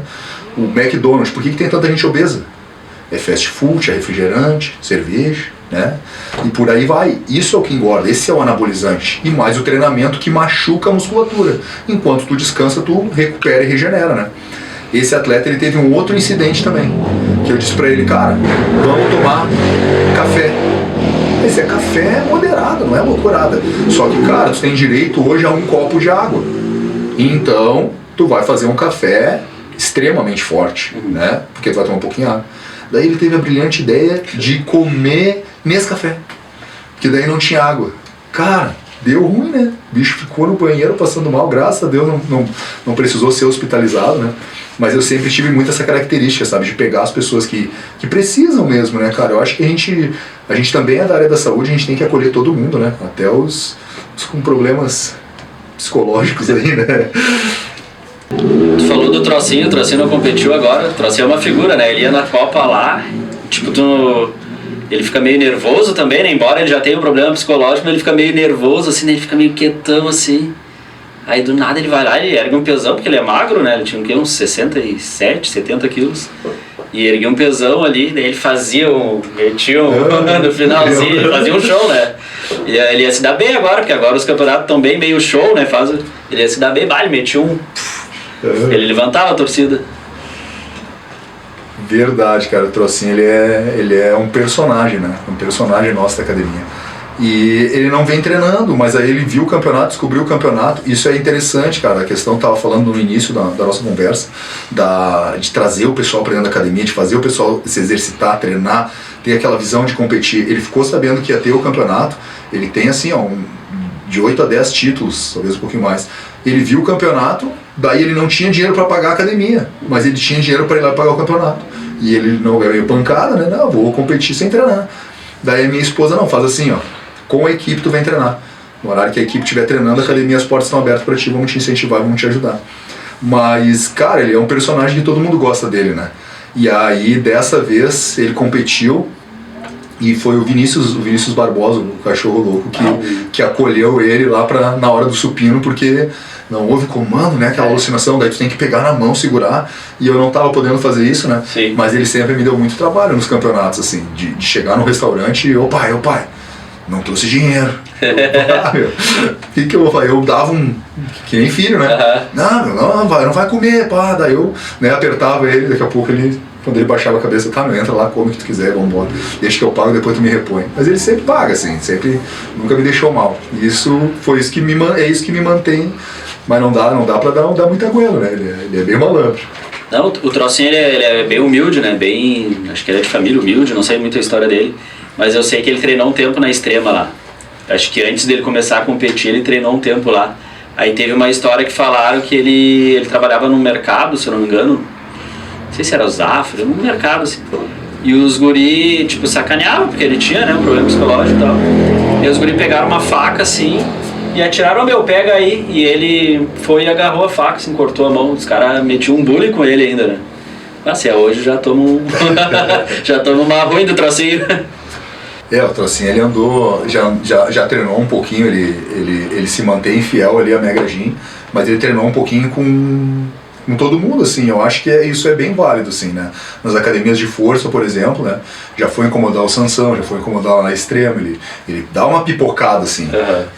O McDonald's, por que tem tanta gente obesa? É fast food, é refrigerante, cerveja, né? E por aí vai. Isso é o que engorda, esse é o anabolizante. E mais o treinamento que machuca a musculatura. Enquanto tu descansa, tu recupera e regenera, né? Esse atleta, ele teve um outro incidente também, que eu disse pra ele, cara, vamos tomar café. Esse café moderado, não é loucurada. Só que, cara, tu tem direito hoje a um copo de água. Então, tu vai fazer um café extremamente forte, né? Porque tu vai tomar um pouquinho de água. Daí ele teve a brilhante ideia de comer Nescafé, porque daí não tinha água. Cara, deu ruim, né? O bicho ficou no banheiro passando mal, graças a Deus não precisou ser hospitalizado, né? Mas eu sempre tive muito essa característica, sabe? De pegar as pessoas que precisam mesmo, né, cara? Eu acho que a gente também é da área da saúde, a gente tem que acolher todo mundo, né? Até os com problemas psicológicos aí, né? Tu falou do Trocinho, o Trocinho não competiu agora, o Trocinho é uma figura, né? Ele ia na Copa lá, tipo, ele fica meio nervoso também, né? Embora ele já tenha um problema psicológico, ele fica meio nervoso, assim, né? Ele fica meio quietão, assim. Aí do nada ele vai lá, ele ergue um pesão, porque ele é magro, né? Ele tinha o quê? Uns 67, 70 quilos. E erguia um pesão ali, daí ele fazia metia no finalzinho, ele fazia um show, né? E ele ia se dar bem agora, porque agora os campeonatos estão bem meio show, né? Ele ia se dar bem, ele metia ele levantava a torcida. Verdade, cara, o Trocinho ele é um personagem, né? Um personagem nosso da academia. E ele não vem treinando, mas aí ele viu o campeonato, descobriu o campeonato. Isso é interessante, cara. A questão que eu tava falando no início da nossa conversa, de trazer o pessoal para dentro da academia, de fazer o pessoal se exercitar, treinar, ter aquela visão de competir. Ele ficou sabendo que ia ter o campeonato. Ele tem assim, ó, de 8 a 10 títulos, talvez um pouquinho mais. Ele viu o campeonato, daí ele não tinha dinheiro para pagar a academia, mas ele tinha dinheiro para ir lá pagar o campeonato. E ele não é meio pancada, né? Não, vou competir sem treinar. Daí a minha esposa não, faz assim, ó, com a equipe tu vem treinar. No horário que a equipe estiver treinando, a academia, as portas estão abertas para ti, vamos te incentivar, vamos te ajudar. Mas, cara, ele é um personagem que todo mundo gosta dele, né? E aí, dessa vez, ele competiu e foi o Vinícius Barbosa, o cachorro louco, que acolheu ele lá na hora do supino, porque não houve comando, né? Aquela alucinação, daí tu tem que pegar na mão, segurar, e eu não tava podendo fazer isso, né? Sim. Mas ele sempre me deu muito trabalho nos campeonatos, assim, de chegar no restaurante e, ô pai, não trouxe dinheiro. O que eu vou fazer? Eu dava que nem filho, né? Não vai comer, pá. Daí eu, né, apertava ele, daqui a pouco quando ele baixava a cabeça, tá, entra lá, come o que tu quiser, vambora. Deixa que eu pago, depois tu me repõe. Mas ele sempre paga, assim, nunca me deixou mal. E isso foi isso que é isso que me mantém. Mas não dá pra dar muita goela, né? Ele é bem malandro. Não, o Trocinho ele é bem humilde, né? Acho que ele é de família humilde, não sei muito a história dele. Mas eu sei que ele treinou um tempo na Extrema lá. Acho que antes dele começar a competir, ele treinou um tempo lá. Aí teve uma história que falaram que ele trabalhava num mercado, se eu não me engano. Não sei se era o Zafra, num mercado assim. E os guri, tipo, sacaneavam, porque ele tinha, né, um problema psicológico e tal. E os guri pegaram uma faca assim e atiraram, pega aí. E ele foi e agarrou a faca, assim, cortou a mão. Os caras metiam um bullying com ele ainda, né? Mas hoje já tomo já tomo uma ruim do Trocinho. O Trocinho, ele andou, já treinou um pouquinho, ele se mantém fiel ali a Mega Gym, mas ele treinou um pouquinho com todo mundo, assim. Eu acho que isso é bem válido, assim, né? Nas academias de força, por exemplo, né? Já foi incomodar o Sansão, já foi incomodar lá na Extrema, ele dá uma pipocada, assim.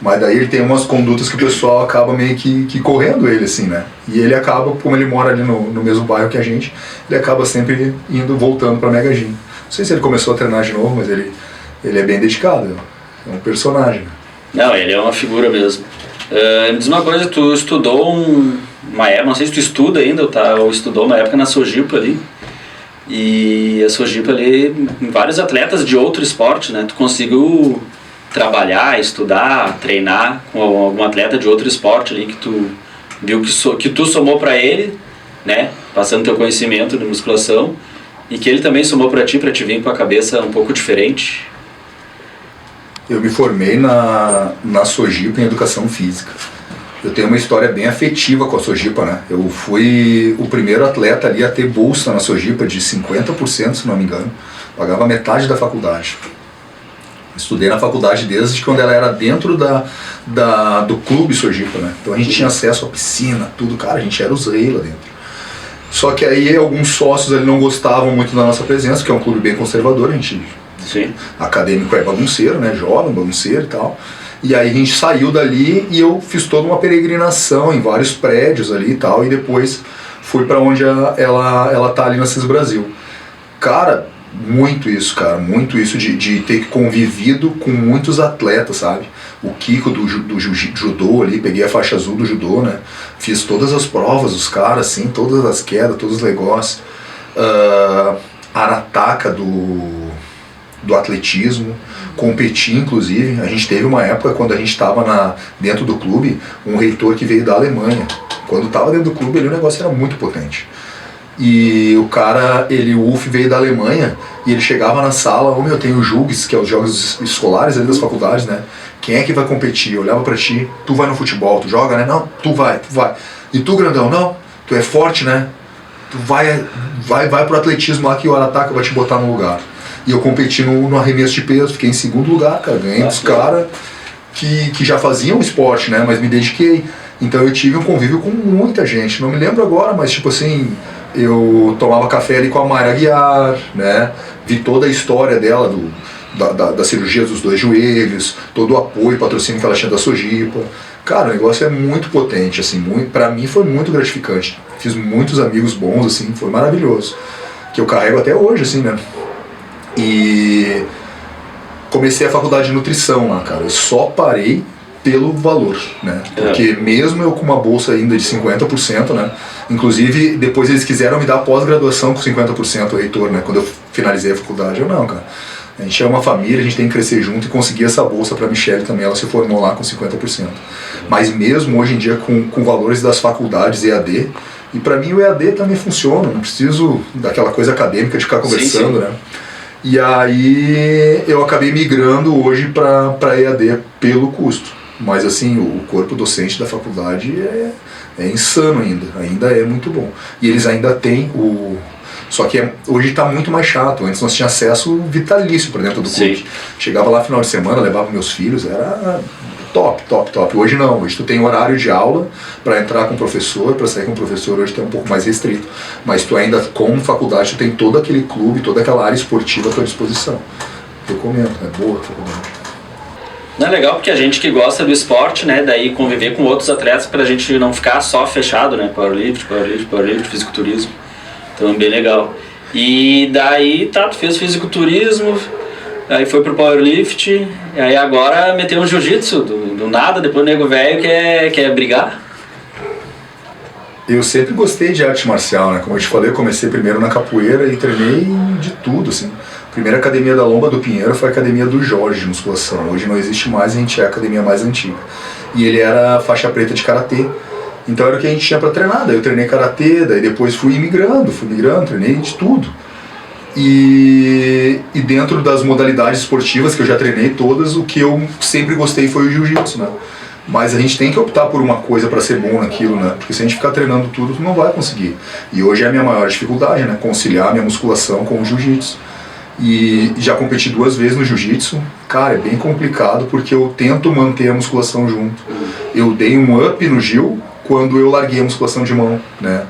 Mas daí ele tem umas condutas que o pessoal acaba meio que correndo ele, assim, né? E ele acaba, como ele mora ali no mesmo bairro que a gente, ele acaba sempre voltando pra Mega Gym. Não sei se ele começou a treinar de novo, mas ele é bem dedicado, é um personagem. Não, ele é uma figura mesmo. Me diz uma coisa, tu estudou uma época, não sei se tu estuda ainda, ou estudou uma época na Sojipa ali, e a Sojipa ali, vários atletas de outro esporte, né? Tu conseguiu trabalhar, estudar, treinar com algum atleta de outro esporte ali que tu viu que tu somou pra ele, né? Passando teu conhecimento de musculação, e que ele também somou pra ti vir com a cabeça um pouco diferente? Eu me formei na Sojipa em Educação Física. Eu tenho uma história bem afetiva com a Sojipa, né? Eu fui o primeiro atleta ali a ter bolsa na Sojipa de 50%, se não me engano. Pagava metade da faculdade. Estudei na faculdade desde quando ela era dentro do clube Sojipa, né? Então a gente tinha acesso à piscina, tudo. Cara, a gente era os reis lá dentro. Só que aí alguns sócios ali não gostavam muito da nossa presença, que é um clube bem conservador, a gente... Sim. Acadêmico é bagunceiro, né? Jovem, bagunceiro e tal. E aí a gente saiu dali e eu fiz toda uma peregrinação em vários prédios ali e tal. E depois fui pra onde ela tá ali na CIS Brasil. Cara, muito isso, de ter convivido com muitos atletas, sabe? O Kiko do judô ali, peguei a faixa azul do judô, né? Fiz todas as provas, os caras, assim, todas as quedas, todos os negócios. Arataka do atletismo, competi inclusive. A gente teve uma época quando a gente estava dentro do clube, um reitor que veio da Alemanha. Quando estava dentro do clube ali o negócio era muito potente. E o cara, o UF veio da Alemanha e ele chegava na sala, eu tenho o JUGS, que é os jogos escolares ali das faculdades, né? Quem é que vai competir? Eu olhava pra ti, tu vai no futebol, tu joga, né? Não, tu vai. E tu, grandão, não, tu é forte, né? Tu vai pro atletismo lá que o Arataka vai te botar no lugar. E eu competi no arremesso de peso, fiquei em segundo lugar, cara. Ganhei dos caras que já faziam esporte, né? Mas me dediquei. Então eu tive um convívio com muita gente. Não me lembro agora, mas tipo assim, eu tomava café ali com a Mayra Aguiar, né? Vi toda a história dela, da cirurgia dos 2 joelhos, todo o apoio e patrocínio que ela tinha da Sojipa. Cara, o negócio é muito potente, assim, pra mim foi muito gratificante. Fiz muitos amigos bons, assim, foi maravilhoso. Que eu carrego até hoje, assim, né? E comecei a faculdade de nutrição lá, cara. Eu só parei pelo valor, né? Porque mesmo eu com uma bolsa ainda de 50%, né? Inclusive, depois eles quiseram me dar pós-graduação com 50%, o reitor, né? Quando eu finalizei a faculdade. Eu não, cara. A gente é uma família, a gente tem que crescer junto e conseguir essa bolsa para a Michelle também, ela se formou lá com 50%. Mas mesmo hoje em dia com valores das faculdades EAD, e para mim o EAD também funciona, não preciso daquela coisa acadêmica de ficar conversando, sim. Né? E aí eu acabei migrando hoje para EAD pelo custo. Mas assim, o corpo docente da faculdade é insano ainda é muito bom. E eles ainda têm Só que hoje está muito mais chato. Antes nós tínhamos acesso vitalício para dentro do clube. Chegava lá final de semana, levava meus filhos, era top. Hoje não, hoje tu tem horário de aula para entrar com o professor, para sair com o professor, hoje tá um pouco mais restrito. Mas tu ainda, como faculdade, tu tem todo aquele clube, toda aquela área esportiva à tua disposição. Recomendo, é boa a faculdade. Não é legal porque a gente que gosta do esporte, né, daí conviver com outros atletas pra gente não ficar só fechado, né, powerlift, fisiculturismo. Então é bem legal. E daí, tu fez fisiculturismo, aí foi pro powerlift, e aí agora meteu um jiu-jitsu, do nada, depois o nego velho quer brigar. Eu sempre gostei de arte marcial, né, como eu te falei, eu comecei primeiro na capoeira e treinei de tudo, assim. A primeira academia da Lomba do Pinheiro foi a academia do Jorge de musculação, hoje não existe mais, a gente é a academia mais antiga. E ele era faixa preta de karatê. Então era o que a gente tinha para treinar, daí eu treinei karatê, daí depois fui migrando, treinei de tudo. E dentro das modalidades esportivas que eu já treinei todas, o que eu sempre gostei foi o jiu-jitsu, né? Mas a gente tem que optar por uma coisa para ser bom naquilo, né? Porque se a gente ficar treinando tudo, tu não vai conseguir. E hoje é a minha maior dificuldade, né? Conciliar a minha musculação com o jiu-jitsu. E já competi 2 vezes no jiu-jitsu. Cara, é bem complicado porque eu tento manter a musculação junto. Eu dei um up no Gil quando eu larguei a musculação de mão, né?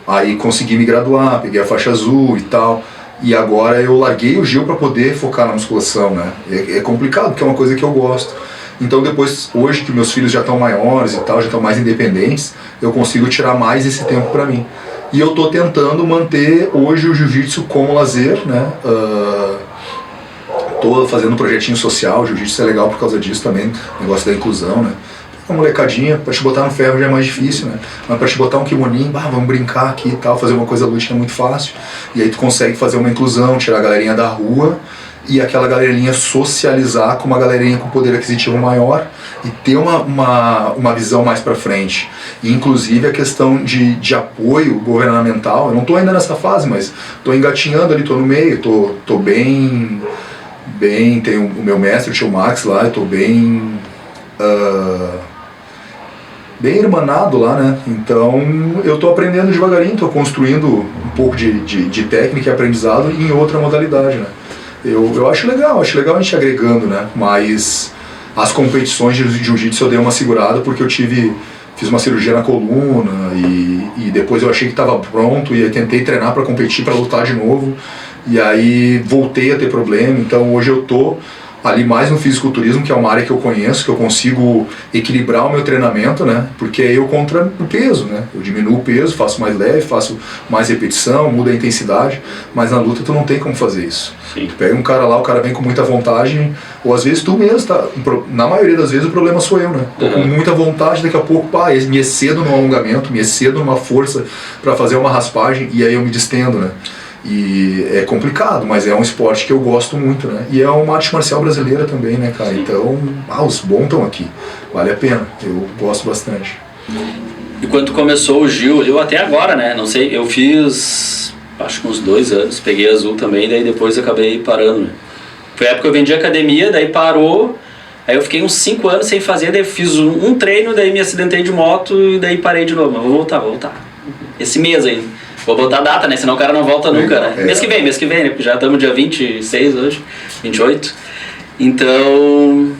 Aí consegui me graduar, peguei a faixa azul e tal. E agora eu larguei o Gil para poder focar na musculação, né? É complicado porque é uma coisa que eu gosto. Então depois, hoje que meus filhos já estão maiores e tal, já estão mais independentes, eu consigo tirar mais esse tempo para mim. E eu tô tentando manter hoje o jiu-jitsu como lazer, né? Tô fazendo um projetinho social, o jiu-jitsu é legal por causa disso também, negócio da inclusão, né? Uma molecadinha, pra te botar no ferro já é mais difícil, né? Mas pra te botar um kimoninho, vamos brincar aqui e tal, fazer uma coisa lúdica é muito fácil. E aí tu consegue fazer uma inclusão, tirar a galerinha da rua e aquela galerinha socializar com uma galerinha com poder aquisitivo maior e ter uma visão mais pra frente. E inclusive a questão de apoio governamental, eu não tô ainda nessa fase, mas tô engatinhando ali, tô no meio, tô bem, tenho o meu mestre, o tio Max lá, eu tô bem irmanado lá, né? Então eu tô aprendendo devagarinho, tô construindo um pouco de técnica e aprendizado em outra modalidade, né? Eu acho legal a gente agregando, né? Mas as competições de jiu-jitsu eu dei uma segurada porque eu fiz uma cirurgia na coluna e depois eu achei que estava pronto e aí tentei treinar para competir, para lutar de novo e aí voltei a ter problema. Então hoje eu tô ali mais no fisiculturismo, que é uma área que eu conheço, que eu consigo equilibrar o meu treinamento, né? Porque é eu contra o peso, né? Eu diminuo o peso, faço mais leve, faço mais repetição, mudo a intensidade, mas na luta tu não tem como fazer isso. Sim. Tu pega um cara lá, o cara vem com muita vontade, ou às vezes tu mesmo, tá? Na maioria das vezes o problema sou eu, né? Tô com muita vontade, daqui a pouco, me excedo no alongamento, me excedo numa força para fazer uma raspagem e aí eu me distendo, né? E é complicado, mas é um esporte que eu gosto muito, né? E é uma arte marcial brasileira também, né, cara? Sim. Então, os bons estão aqui. Vale a pena, eu gosto bastante. E quando começou o Gil, eu até agora, né? Não sei, eu fiz acho que uns 2 anos, peguei azul também, daí depois acabei parando, né? Foi a época que eu vendi academia, daí parou, aí eu fiquei uns 5 anos sem fazer, daí fiz um treino, daí me acidentei de moto e daí parei de novo. Mas vou voltar. Esse mês aí. Vou botar a data, né? Senão o cara não volta nunca, né? Mês que vem, né? Porque já estamos dia 26 hoje, 28. Então,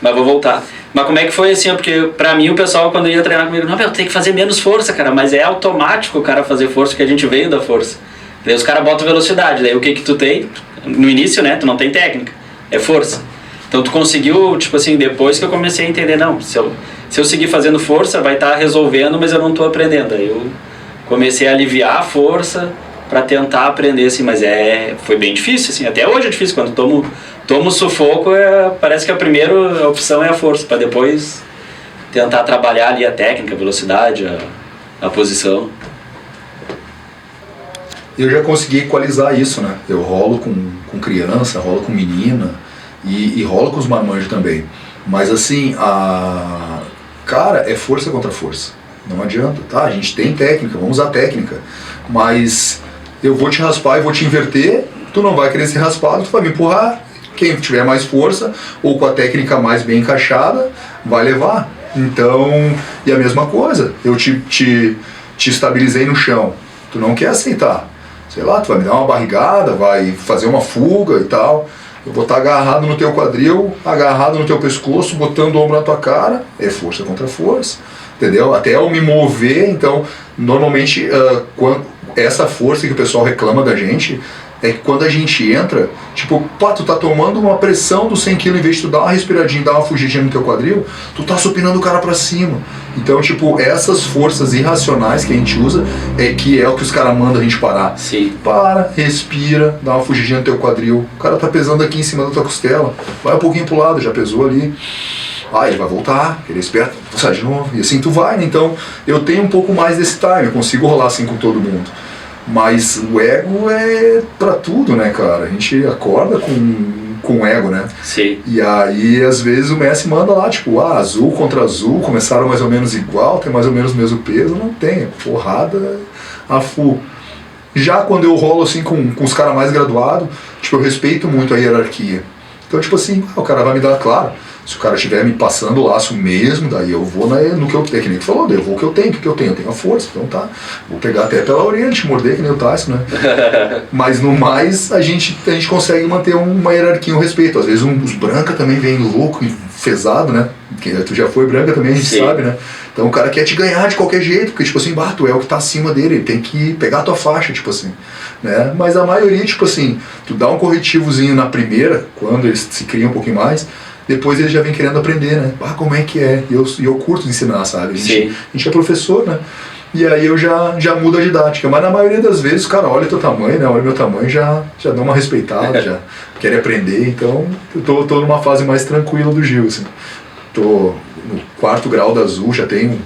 mas vou voltar. Mas como é que foi assim? Porque pra mim o pessoal quando ia treinar comigo, não, meu, tem que fazer menos força, cara. Mas é automático o cara fazer força, porque a gente veio da força. Daí os caras botam velocidade, daí o que tu tem? No início, né, tu não tem técnica, é força. Então tu conseguiu, tipo assim, depois que eu comecei a entender, não, se eu seguir fazendo força, vai estar resolvendo, mas eu não tô aprendendo. Aí eu comecei a aliviar a força pra tentar aprender, assim, mas foi bem difícil, assim, até hoje é difícil, quando tomo sufoco, parece que a primeira opção é a força, pra depois tentar trabalhar ali a técnica, a velocidade, a posição. Eu já consegui equalizar isso, né? Eu rolo com criança, rolo com menina e rolo com os marmanjos também. Mas assim, cara, é força contra força. Não adianta, tá? A gente tem técnica, vamos usar técnica. Mas eu vou te raspar e vou te inverter, tu não vai querer ser raspado, tu vai me empurrar. Quem tiver mais força ou com a técnica mais bem encaixada, vai levar. Então, e a mesma coisa, eu te estabilizei no chão, tu não quer aceitar. Sei lá, tu vai me dar uma barrigada, vai fazer uma fuga e tal. Eu vou estar agarrado no teu quadril, agarrado no teu pescoço, botando o ombro na tua cara. É força contra força, entendeu? Até eu me mover, então, normalmente, essa força que o pessoal reclama da gente, é que quando a gente entra, tipo, pá, tu tá tomando uma pressão dos 100 kg, em vez de tu dar uma respiradinha, dar uma fugidinha no teu quadril, tu tá supinando o cara pra cima. Então, tipo, essas forças irracionais que a gente usa é o que os caras mandam a gente parar. Sim. Para, respira, dá uma fugidinha no teu quadril. O cara tá pesando aqui em cima da tua costela, vai um pouquinho pro lado, já pesou ali. Ele vai voltar, ele é esperto, sai de novo. E assim tu vai, né? Então, eu tenho um pouco mais desse time, eu consigo rolar assim com todo mundo. Mas o ego é pra tudo, né, cara? A gente acorda com o ego, né? Sim. E aí, às vezes, o Messi manda lá, tipo, azul contra azul, começaram mais ou menos igual, tem mais ou menos o mesmo peso. Não tem, porrada a full. Já quando eu rolo, assim, com os caras mais graduados, tipo, eu respeito muito a hierarquia. Então, tipo assim, o cara vai me dar, claro, se o cara estiver me passando o laço mesmo, daí eu vou no que eu tenho, que nem tu falou, daí eu vou o que eu tenho, eu tenho a força, então tá, vou pegar até pela orelha, te morder, que nem o Tyson, né? Mas no mais, a gente consegue manter uma hierarquia, um respeito. Às vezes os branca também vem louco e fezado, né? Porque tu já foi branca também, a gente Sim. sabe, né? Então o cara quer te ganhar de qualquer jeito, porque tipo assim, tu é o que tá acima dele, ele tem que pegar a tua faixa, tipo assim, né? Mas a maioria, tipo assim, tu dá um corretivozinho na primeira, quando eles se criam um pouquinho mais, depois eles já vêm querendo aprender, né? Como é que é? E eu curto ensinar, sabe? A gente é professor, né? E aí eu já mudo a didática. Mas na maioria das vezes, o cara olha teu tamanho, né? Olha meu tamanho, já dá uma respeitada, já quer aprender. Então, eu tô numa fase mais tranquila do Gil, assim. Tô no 4º grau da azul, já tenho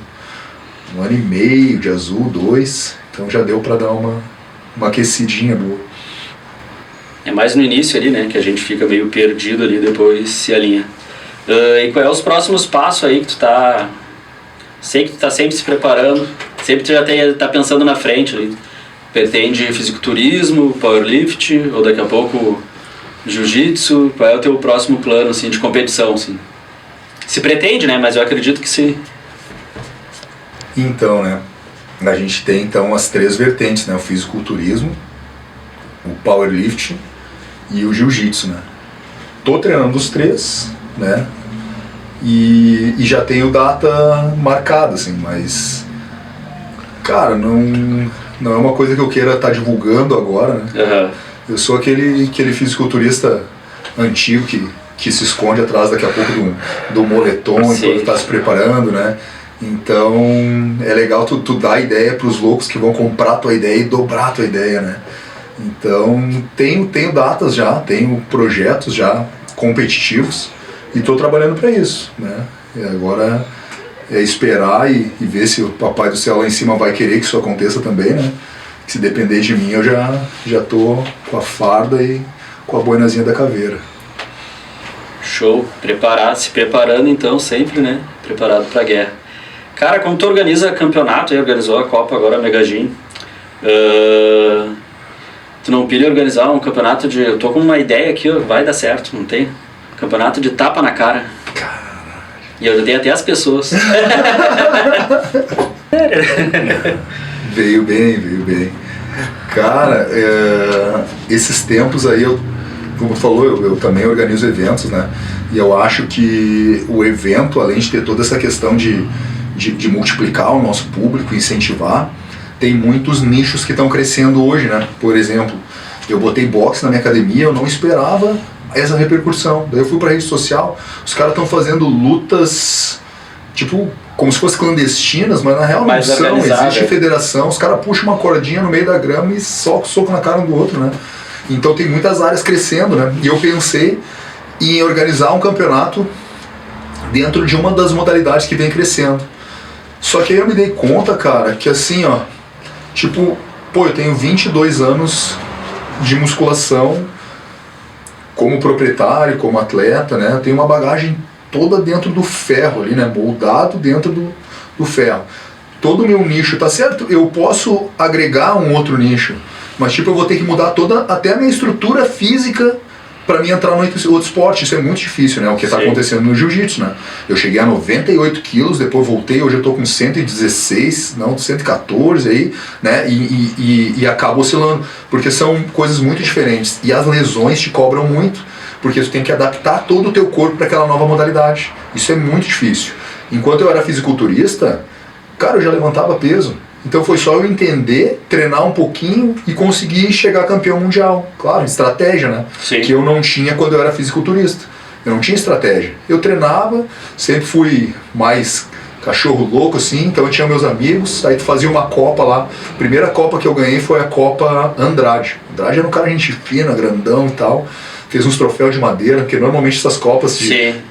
1 ano e meio de azul, 2. Então já deu pra dar uma aquecidinha boa. É mais no início ali, né, que a gente fica meio perdido ali, depois se alinha. E qual é os próximos passos aí que tu tá... Sei que tu tá sempre se preparando, sempre tu já tá pensando na frente ali. Pretende fisiculturismo, powerlift, ou daqui a pouco jiu-jitsu? Qual é o teu próximo plano, assim, de competição, assim? Se pretende, né, mas eu acredito que sim. Então, né, a gente tem então as 3 vertentes, né, o fisiculturismo, o powerlift e o jiu-jitsu, né. Tô treinando os 3, né, e já tenho data marcada, assim, mas, cara, não é uma coisa que eu queira estar divulgando agora, né. Uhum. Eu sou aquele fisiculturista antigo que se esconde atrás daqui a pouco do moletom enquanto está se preparando, né. Então é legal tu dar ideia para os loucos que vão comprar tua ideia e dobrar a tua ideia, né. Então tenho datas já, tenho projetos já competitivos e estou trabalhando para isso, né. E agora é esperar e ver se o Papai do Céu lá em cima vai querer que isso aconteça também, né. Se depender de mim eu já tô com a farda e com a boinazinha da caveira. Show, se preparando então sempre, né, preparado pra guerra. Cara, como tu organiza campeonato, aí organizou a Copa agora, a Megajin, tu não pilha organizar um campeonato de... Eu tô com uma ideia aqui, ó, vai dar certo, não tem? Campeonato de tapa na cara. Caralho. E eu ajudei até as pessoas. Veio bem. Cara, esses tempos aí eu como tu falou, eu também organizo eventos, né? E eu acho que o evento, além de ter toda essa questão de multiplicar o nosso público, incentivar, tem muitos nichos que estão crescendo hoje, né? Por exemplo, eu botei boxe na minha academia, eu não esperava essa repercussão. Daí eu fui pra rede social, os caras estão fazendo lutas, tipo, como se fossem clandestinas, mas na real não são, existe federação, os caras puxam uma cordinha no meio da grama e socam o soco na cara um do outro, né? Então tem muitas áreas crescendo, né? E eu pensei em organizar um campeonato dentro de uma das modalidades que vem crescendo. Só que aí eu me dei conta, cara, que assim, ó, tipo, pô, eu tenho 22 anos de musculação como proprietário, como atleta, né? Eu tenho uma bagagem toda dentro do ferro ali, né? Moldado dentro do ferro. Todo o meu nicho, tá certo? Eu posso agregar um outro nicho, mas tipo, eu vou ter que mudar toda, até a minha estrutura física para mim entrar no outro esporte. Isso é muito difícil, né? O que está acontecendo no jiu-jitsu, né? Eu cheguei a 98 quilos, depois voltei, hoje eu tô com 116, não, 114 aí, né? E acabo oscilando, porque são coisas muito diferentes. E as lesões te cobram muito, porque tu tem que adaptar todo o teu corpo para aquela nova modalidade. Isso é muito difícil. Enquanto eu era fisiculturista, cara, eu já levantava peso. Então foi só eu entender, treinar um pouquinho e conseguir chegar campeão mundial. Claro, estratégia, né? Sim. Que eu não tinha quando eu era fisiculturista. Eu não tinha estratégia. Eu treinava, sempre fui mais cachorro louco assim, então eu tinha meus amigos, aí tu fazia uma copa lá. A primeira copa que eu ganhei foi a Copa Andrade. Andrade era um cara gente fina, grandão e tal. Fez uns troféus de madeira, porque normalmente essas copas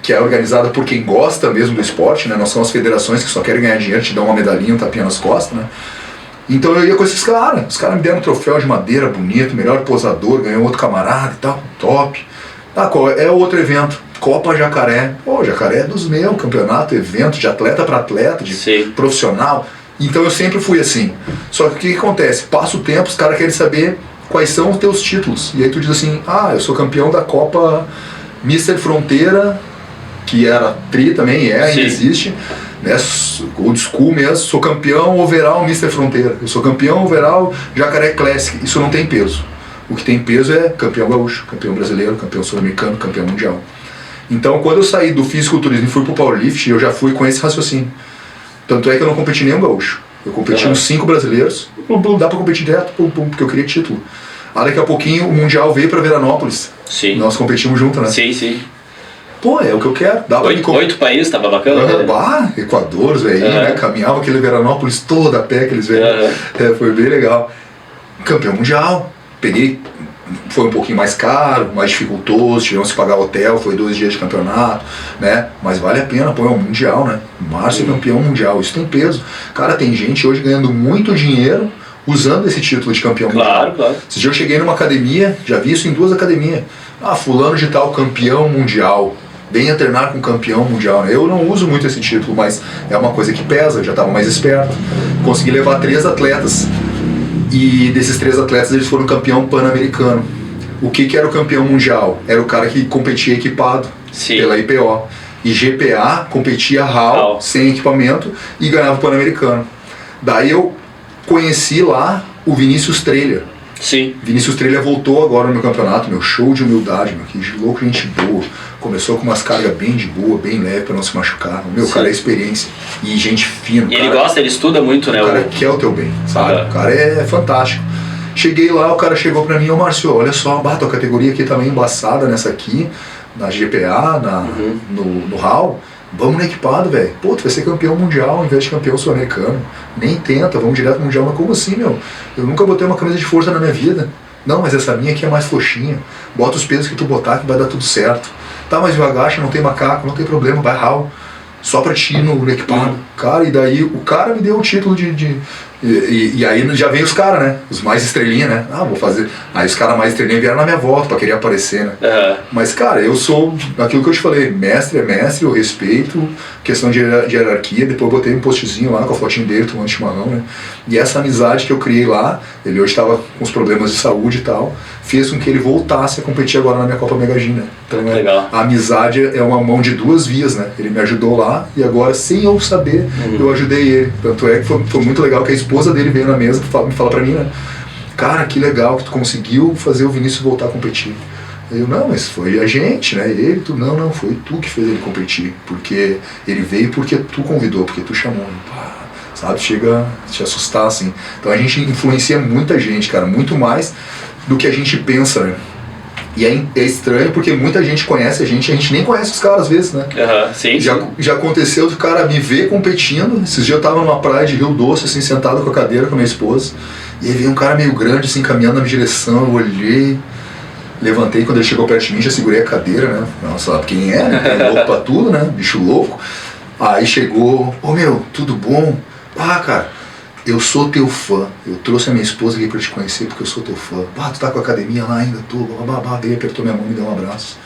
que é organizada por quem gosta mesmo do esporte, né? Não são as federações que só querem ganhar dinheiro, te dão uma medalhinha, um tapinha nas costas, né? Então eu ia com esses caras, os caras me deram um troféu de madeira bonito, melhor posador, ganhou outro camarada e tal, top. Ah, qual é o outro evento? Copa Jacaré. Pô, Jacaré é dos meus, campeonato, evento de atleta para atleta, de profissional. Então eu sempre fui assim. Só que o que acontece? Passa o tempo, os caras querem saber quais são os teus títulos. E aí tu diz assim, eu sou campeão da Copa Mister Fronteira, que era tri também, ainda existe, né? Old school mesmo, sou campeão overall Mister Fronteira, eu sou campeão overall Jacaré Classic. Isso não tem peso. O que tem peso é campeão gaúcho, campeão brasileiro, campeão sul-americano, campeão mundial. Então quando eu saí do fisiculturismo e fui pro powerlifting, eu já fui com esse raciocínio. Tanto é que eu não competi nenhum gaúcho. Eu competi uns 5 brasileiros, dá pra competir direto, porque eu queria título. Daqui a pouquinho o Mundial veio pra Veranópolis. Sim. Nós competimos junto, né? Sim, sim. Pô, é o que eu quero. Dá pra 8 países, tava bacana? Equador, velho, né? Caminhava aquele Veranópolis todo a pé, aqueles velhos. Foi bem legal. Campeão mundial. Peguei, foi um pouquinho mais caro, mais dificultoso, tivemos que pagar hotel, foi 2 dias de campeonato, né? Mas vale a pena, pô, é um mundial, né? Márcio é campeão mundial, isso tem peso. Cara, tem gente hoje ganhando muito dinheiro usando esse título de campeão mundial. Claro. Esse dia eu cheguei numa academia, já vi isso em 2 academias. Fulano de tal campeão mundial, venha treinar com campeão mundial. Eu não uso muito esse título, mas é uma coisa que pesa, eu já estava mais esperto. Consegui levar 3 atletas. E desses 3 atletas eles foram campeão pan-americano. O que era o campeão mundial? Era o cara que competia equipado pela IPO. E GPA competia RAW, sem equipamento, e ganhava o pan-americano. Daí eu conheci lá o Vinícius Trelha. Sim. Vinícius Trelha voltou agora no meu campeonato, meu show de humildade, meu, que louco, gente boa. Começou com umas cargas bem de boa, bem leve pra não se machucar. Meu, o cara é experiência e gente fina. E ele gosta, ele estuda muito, né? O cara quer o teu bem, sabe? O cara é fantástico. Cheguei lá, o cara chegou pra mim, Márcio, olha só, tua categoria aqui tá meio embaçada nessa aqui, na GPA, no RAW. Vamos no equipado, velho. Pô, tu vai ser campeão mundial ao invés de campeão sul-americano. Nem tenta, vamos direto pro mundial. Mas como assim, meu? Eu nunca botei uma camisa de força na minha vida. Não, mas essa minha aqui é mais frouxinha. Bota os pesos que tu botar que vai dar tudo certo. Tá, mas o agacha, não tem macaco, não tem problema, vai RAW. Só pra ti no equipado. Cara, e daí o cara me deu o título E aí já vem os caras, né? Os mais estrelinha, né? Vou fazer. Aí os caras mais estrelinha vieram na minha volta pra querer aparecer, né? Mas, cara, eu sou aquilo que eu te falei, mestre é mestre, eu respeito, questão de hierarquia. Depois eu botei um postzinho lá com a fotinho dele tomando chimarrão, né? E essa amizade que eu criei lá, ele hoje estava com os problemas de saúde e tal, fez com que ele voltasse a competir agora na minha Copa Megajin, né? Então a amizade é uma mão de 2 vias, né? Ele me ajudou lá e agora, sem eu saber, eu ajudei ele. Tanto é que foi muito legal que a esposa dele veio na mesa me falar pra mim, né? Cara, que legal que tu conseguiu fazer o Vinícius voltar a competir. Eu, não, mas foi a gente, né? Ele, tu, não, foi tu que fez ele competir. Porque ele veio porque tu convidou, porque tu chamou. Pá, sabe? Chega a te assustar, assim. Então a gente influencia muita gente, cara. Muito mais do que a gente pensa, né? E é estranho porque muita gente conhece a gente nem conhece os caras às vezes, né? Sim, já aconteceu do cara me ver competindo. Esses dias eu tava numa praia de Rio Doce, assim, sentado com a cadeira com a minha esposa. E aí veio um cara meio grande, assim, caminhando na minha direção. Eu olhei, levantei, quando ele chegou perto de mim, já segurei a cadeira, né? Não sabe quem é, né? É louco pra tudo, né? Bicho louco. Aí chegou, ô meu, tudo bom? Ah, cara, eu sou teu fã. Eu trouxe a minha esposa aqui pra te conhecer porque eu sou teu fã. Ah, tu tá com a academia lá ainda? Tô, babá. Daí apertou minha mão e me deu um abraço.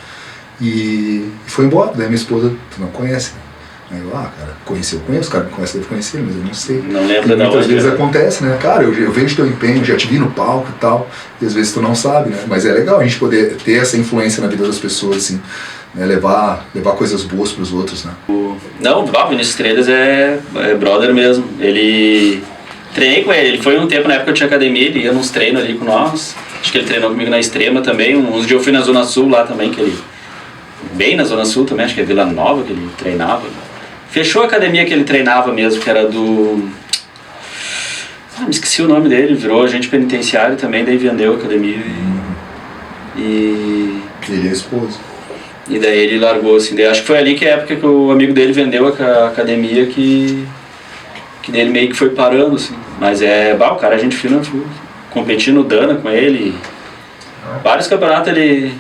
E foi embora. Daí minha esposa, tu não conhece, né? Aí eu, cara, conheci, eu conheço, o cara me conhece, deve conhecer, mas eu não sei. Não lembro da muitas vezes acontece, né? Cara, eu vejo teu empenho, já te vi no palco e tal, e às vezes tu não sabe, né? Mas é legal a gente poder ter essa influência na vida das pessoas, assim, né? Levar coisas boas pros outros, né? Não, o Vinícius Treidas é brother mesmo. Treinei com ele foi um tempo, na época eu tinha academia, ele ia nos treinos ali com nós. Acho que ele treinou comigo na Extrema também, uns dias eu fui na Zona Sul lá também, bem na Zona Sul também, acho que é Vila Nova que ele treinava. Fechou a academia que ele treinava mesmo, que era do... me esqueci o nome dele, virou agente penitenciário também, daí vendeu a academia e... Ele é esposo. E daí ele largou, assim, daí acho que foi ali que a época que o amigo dele vendeu a academia que ele meio que foi parando, assim. Mas o cara, a gente fina, competindo Dana com ele, vários campeonatos ele...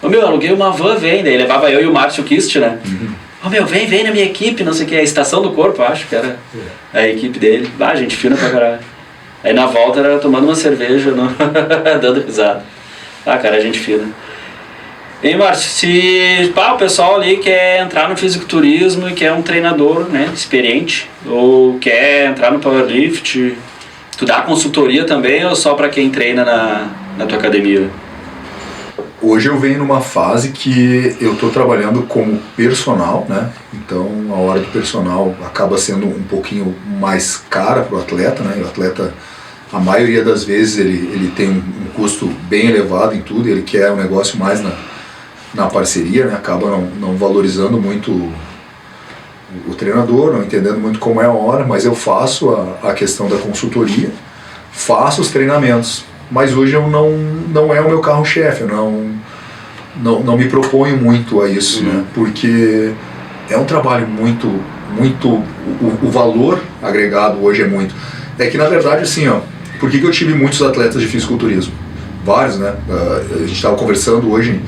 aluguei uma van, vem, daí levava eu e o Márcio Kist, né? Vem na minha equipe, não sei o que, a Estação do Corpo, acho que era a equipe dele. Gente fina pra caralho. Aí na volta era tomando uma cerveja, dando risada. Cara, a gente fina. E Márcio, se o pessoal ali quer entrar no fisiculturismo e quer um treinador, né, experiente, ou quer entrar no powerlift, tu dá consultoria também ou só pra quem treina na tua academia? Hoje eu venho numa fase que eu estou trabalhando como personal, né? Então a hora do personal acaba sendo um pouquinho mais cara para o atleta, né? E o atleta, a maioria das vezes, ele tem um custo bem elevado em tudo, ele quer um negócio mais na parceria, né? Acaba não valorizando muito o treinador, não entendendo muito como é a hora, mas eu faço a questão da consultoria, faço os treinamentos. Mas hoje eu não é o meu carro-chefe, eu não me proponho muito a isso, né? Porque é um trabalho muito, o valor agregado hoje é muito. É que na verdade assim, por que eu tive muitos atletas de fisiculturismo? Vários, né? A gente estava conversando hoje,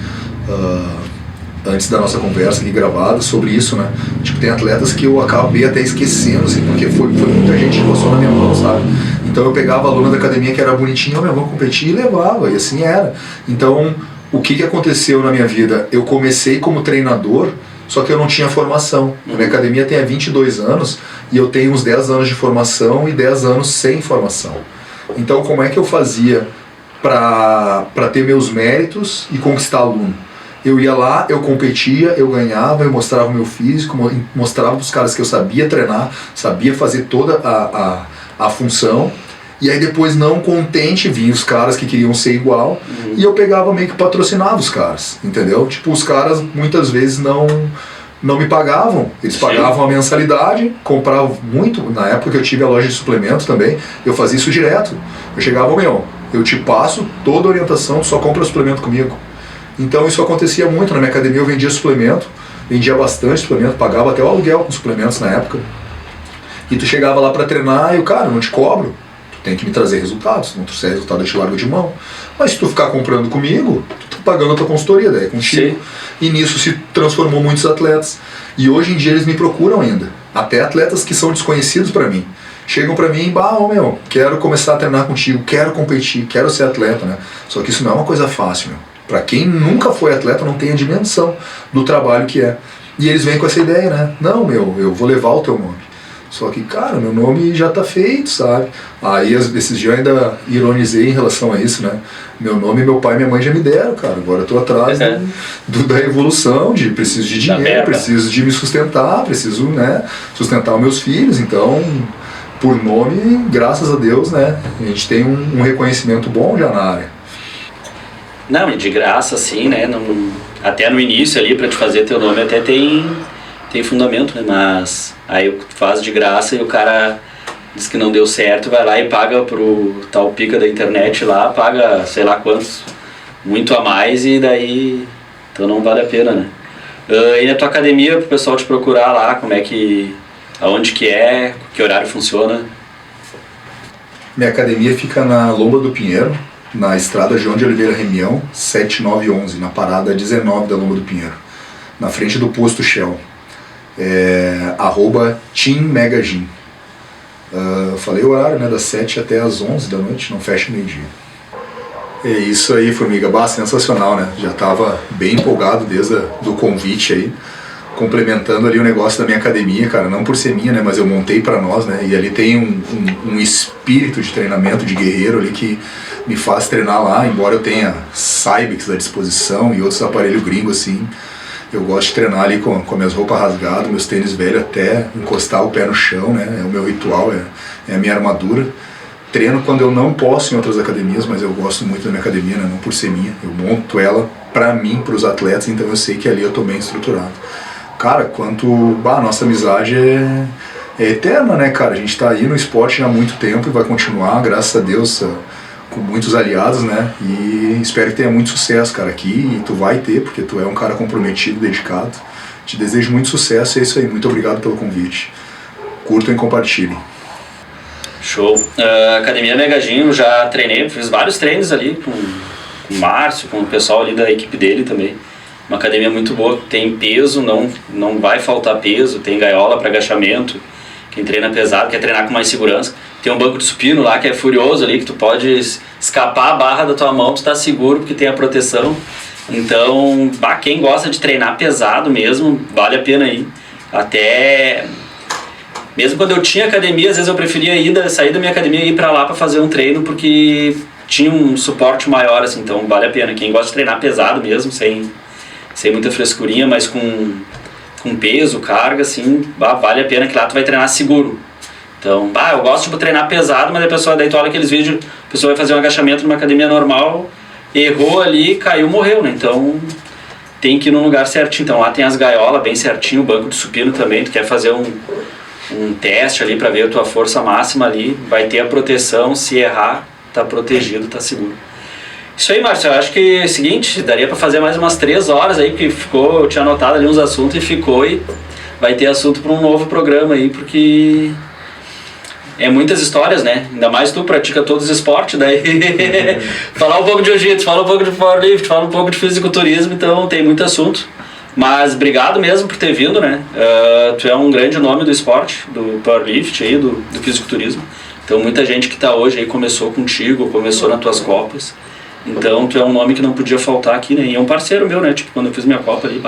antes da nossa conversa aqui gravada, sobre isso, né? Tipo, tem atletas que eu acabei até esquecendo, assim, porque foi muita gente que passou na minha mão, sabe? Então eu pegava a aluna da academia que era bonitinha, vamos competir, e levava, e assim era. Então, o que aconteceu na minha vida? Eu comecei como treinador, só que eu não tinha formação. A minha academia tem 22 anos, e eu tenho uns 10 anos de formação e 10 anos sem formação. Então, como é que eu fazia para ter meus méritos e conquistar aluno? Eu ia lá, eu competia, eu ganhava, eu mostrava o meu físico, mostrava para os caras que eu sabia treinar, sabia fazer toda a função, e aí depois, não contente, vinham os caras que queriam ser igual, e eu pegava meio que patrocinava os caras, entendeu? Tipo, os caras muitas vezes não me pagavam, eles pagavam a mensalidade, compravam muito, na época que eu tive a loja de suplementos também, eu fazia isso direto, eu chegava, eu te passo toda a orientação, tu só compra suplemento comigo. Então isso acontecia muito, na minha academia eu vendia suplemento, vendia bastante suplemento, pagava até o aluguel com suplementos na época. E tu chegava lá pra treinar e eu, cara, não te cobro, tu tem que me trazer resultados, se não trouxer resultado eu te largo de mão. Mas se tu ficar comprando comigo, tu tá pagando a tua consultoria, daí é contigo. Sim. E nisso se transformou muitos atletas. E hoje em dia eles me procuram ainda, até atletas que são desconhecidos pra mim. Chegam pra mim e, quero começar a treinar contigo, quero competir, quero ser atleta, né? Só que isso não é uma coisa fácil, Pra quem nunca foi atleta não tem a dimensão do trabalho que é. E eles vêm com essa ideia, né? Não, eu vou levar o teu nome. Só que, cara, meu nome já tá feito, sabe? Aí esses dias eu ainda ironizei em relação a isso, né? Meu nome, meu pai e minha mãe já me deram, cara. Agora eu tô atrás da evolução, preciso de dinheiro, preciso de me sustentar, preciso, né, sustentar os meus filhos. Então, por nome, graças a Deus, né? A gente tem um reconhecimento bom já na área. Não, e de graça, assim, né? Até no início ali, pra te fazer teu nome, até tem fundamento, né? Mas aí tu faz de graça e o cara diz que não deu certo, vai lá e paga pro tal pica da internet lá, paga sei lá quantos, muito a mais, e daí então não vale a pena, né? E na tua academia, pro pessoal te procurar lá, como é que, aonde que é, que horário funciona? Minha academia fica na Lomba do Pinheiro, na estrada João de Oliveira Remião, 7911, na parada 19 da Lomba do Pinheiro, na frente do posto Shell. @TeamMegaGym. Falei o horário, né, das 7 até as 11 da noite, não fecha meio-dia. É isso aí, Formiga. Sensacional, né? Já estava bem empolgado desde do convite aí, complementando ali o negócio da minha academia, cara, não por ser minha, né, mas eu montei para nós, né, e ali tem um espírito de treinamento de guerreiro ali que me faz treinar lá, embora eu tenha Cybex à disposição e outros aparelhos gringos assim. Eu gosto de treinar ali com minhas roupas rasgadas, meus tênis velhos, até encostar o pé no chão, né? É o meu ritual, é a minha armadura. Treino quando eu não posso em outras academias, mas eu gosto muito da minha academia, né? Não por ser minha. Eu monto ela pra mim, pros atletas, então eu sei que ali eu tô bem estruturado. Cara, a nossa amizade é eterna, né, cara? A gente tá aí no esporte há muito tempo e vai continuar, graças a Deus, com muitos aliados, né? E espero que tenha muito sucesso, cara, aqui, e tu vai ter, porque tu é um cara comprometido, dedicado. Te desejo muito sucesso, é isso aí. Muito obrigado pelo convite. Curtam e compartilhem. Show. Academia Megagym, eu já treinei, fiz vários treinos ali com o Márcio, com o pessoal ali da equipe dele também. Uma academia muito boa, tem peso, não vai faltar peso, tem gaiola para agachamento. Quem treina pesado quer treinar com mais segurança. Tem um banco de supino lá que é furioso ali, que tu pode escapar a barra da tua mão, tu tá seguro porque tem a proteção. Então, quem gosta de treinar pesado mesmo, vale a pena ir. Até mesmo quando eu tinha academia, às vezes eu preferia sair da minha academia e ir pra lá pra fazer um treino, porque tinha um suporte maior, assim, então vale a pena. Quem gosta de treinar pesado mesmo, sem muita frescurinha, mas com peso, carga, assim, vale a pena, que lá tu vai treinar seguro. Então, eu gosto de treinar pesado, mas daí tu olha aqueles vídeos, a pessoa vai fazer um agachamento numa academia normal, errou ali, caiu, morreu, né? Então, tem que ir num lugar certinho. Então, lá tem as gaiolas bem certinho, o banco de supino também, tu quer fazer um teste ali pra ver a tua força máxima ali, vai ter a proteção, se errar, tá protegido, tá seguro. Isso aí, Márcio, eu acho que é o seguinte, daria pra fazer mais umas 3 horas aí, porque eu tinha anotado ali uns assuntos e vai ter assunto pra um novo programa aí, porque é muitas histórias, né? Ainda mais tu pratica todos os esportes, daí falar um pouco de jiu-jitsu, fala um pouco de powerlifting, fala um pouco de fisiculturismo, então tem muito assunto. Mas obrigado mesmo por ter vindo, né? Tu é um grande nome do esporte, do powerlifting aí, do fisiculturismo. Então muita gente que tá hoje aí começou contigo, começou nas tuas copas. Então tu é um nome que não podia faltar aqui, né? E é um parceiro meu, né? Tipo, quando eu fiz minha copa ali,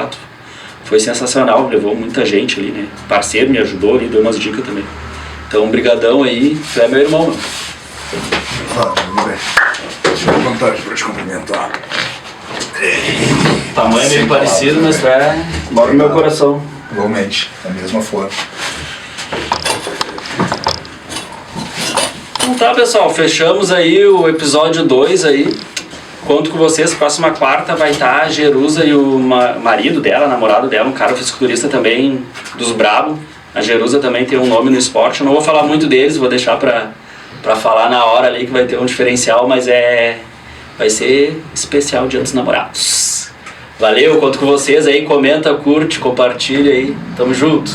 foi sensacional, levou muita gente ali, né? Parceiro, me ajudou ali, deu umas dicas também. Então, brigadão aí, tu é meu irmão, meu. Valeu, velho. Deixa eu vontade pra te cumprimentar. O tamanho é meio parecido, mas tu mora no meu coração. Igualmente, da mesma forma. Então tá, pessoal, fechamos aí o episódio 2 aí. Conto com vocês, próxima quarta vai estar a Jerusa e o marido dela, namorado dela, um cara fisiculturista também dos brabo. A Jerusa também tem um nome no esporte, eu não vou falar muito deles, vou deixar pra falar na hora ali que vai ter um diferencial, mas vai ser especial Dia dos Namorados. Valeu, conto com vocês aí, comenta, curte, compartilha aí, tamo junto.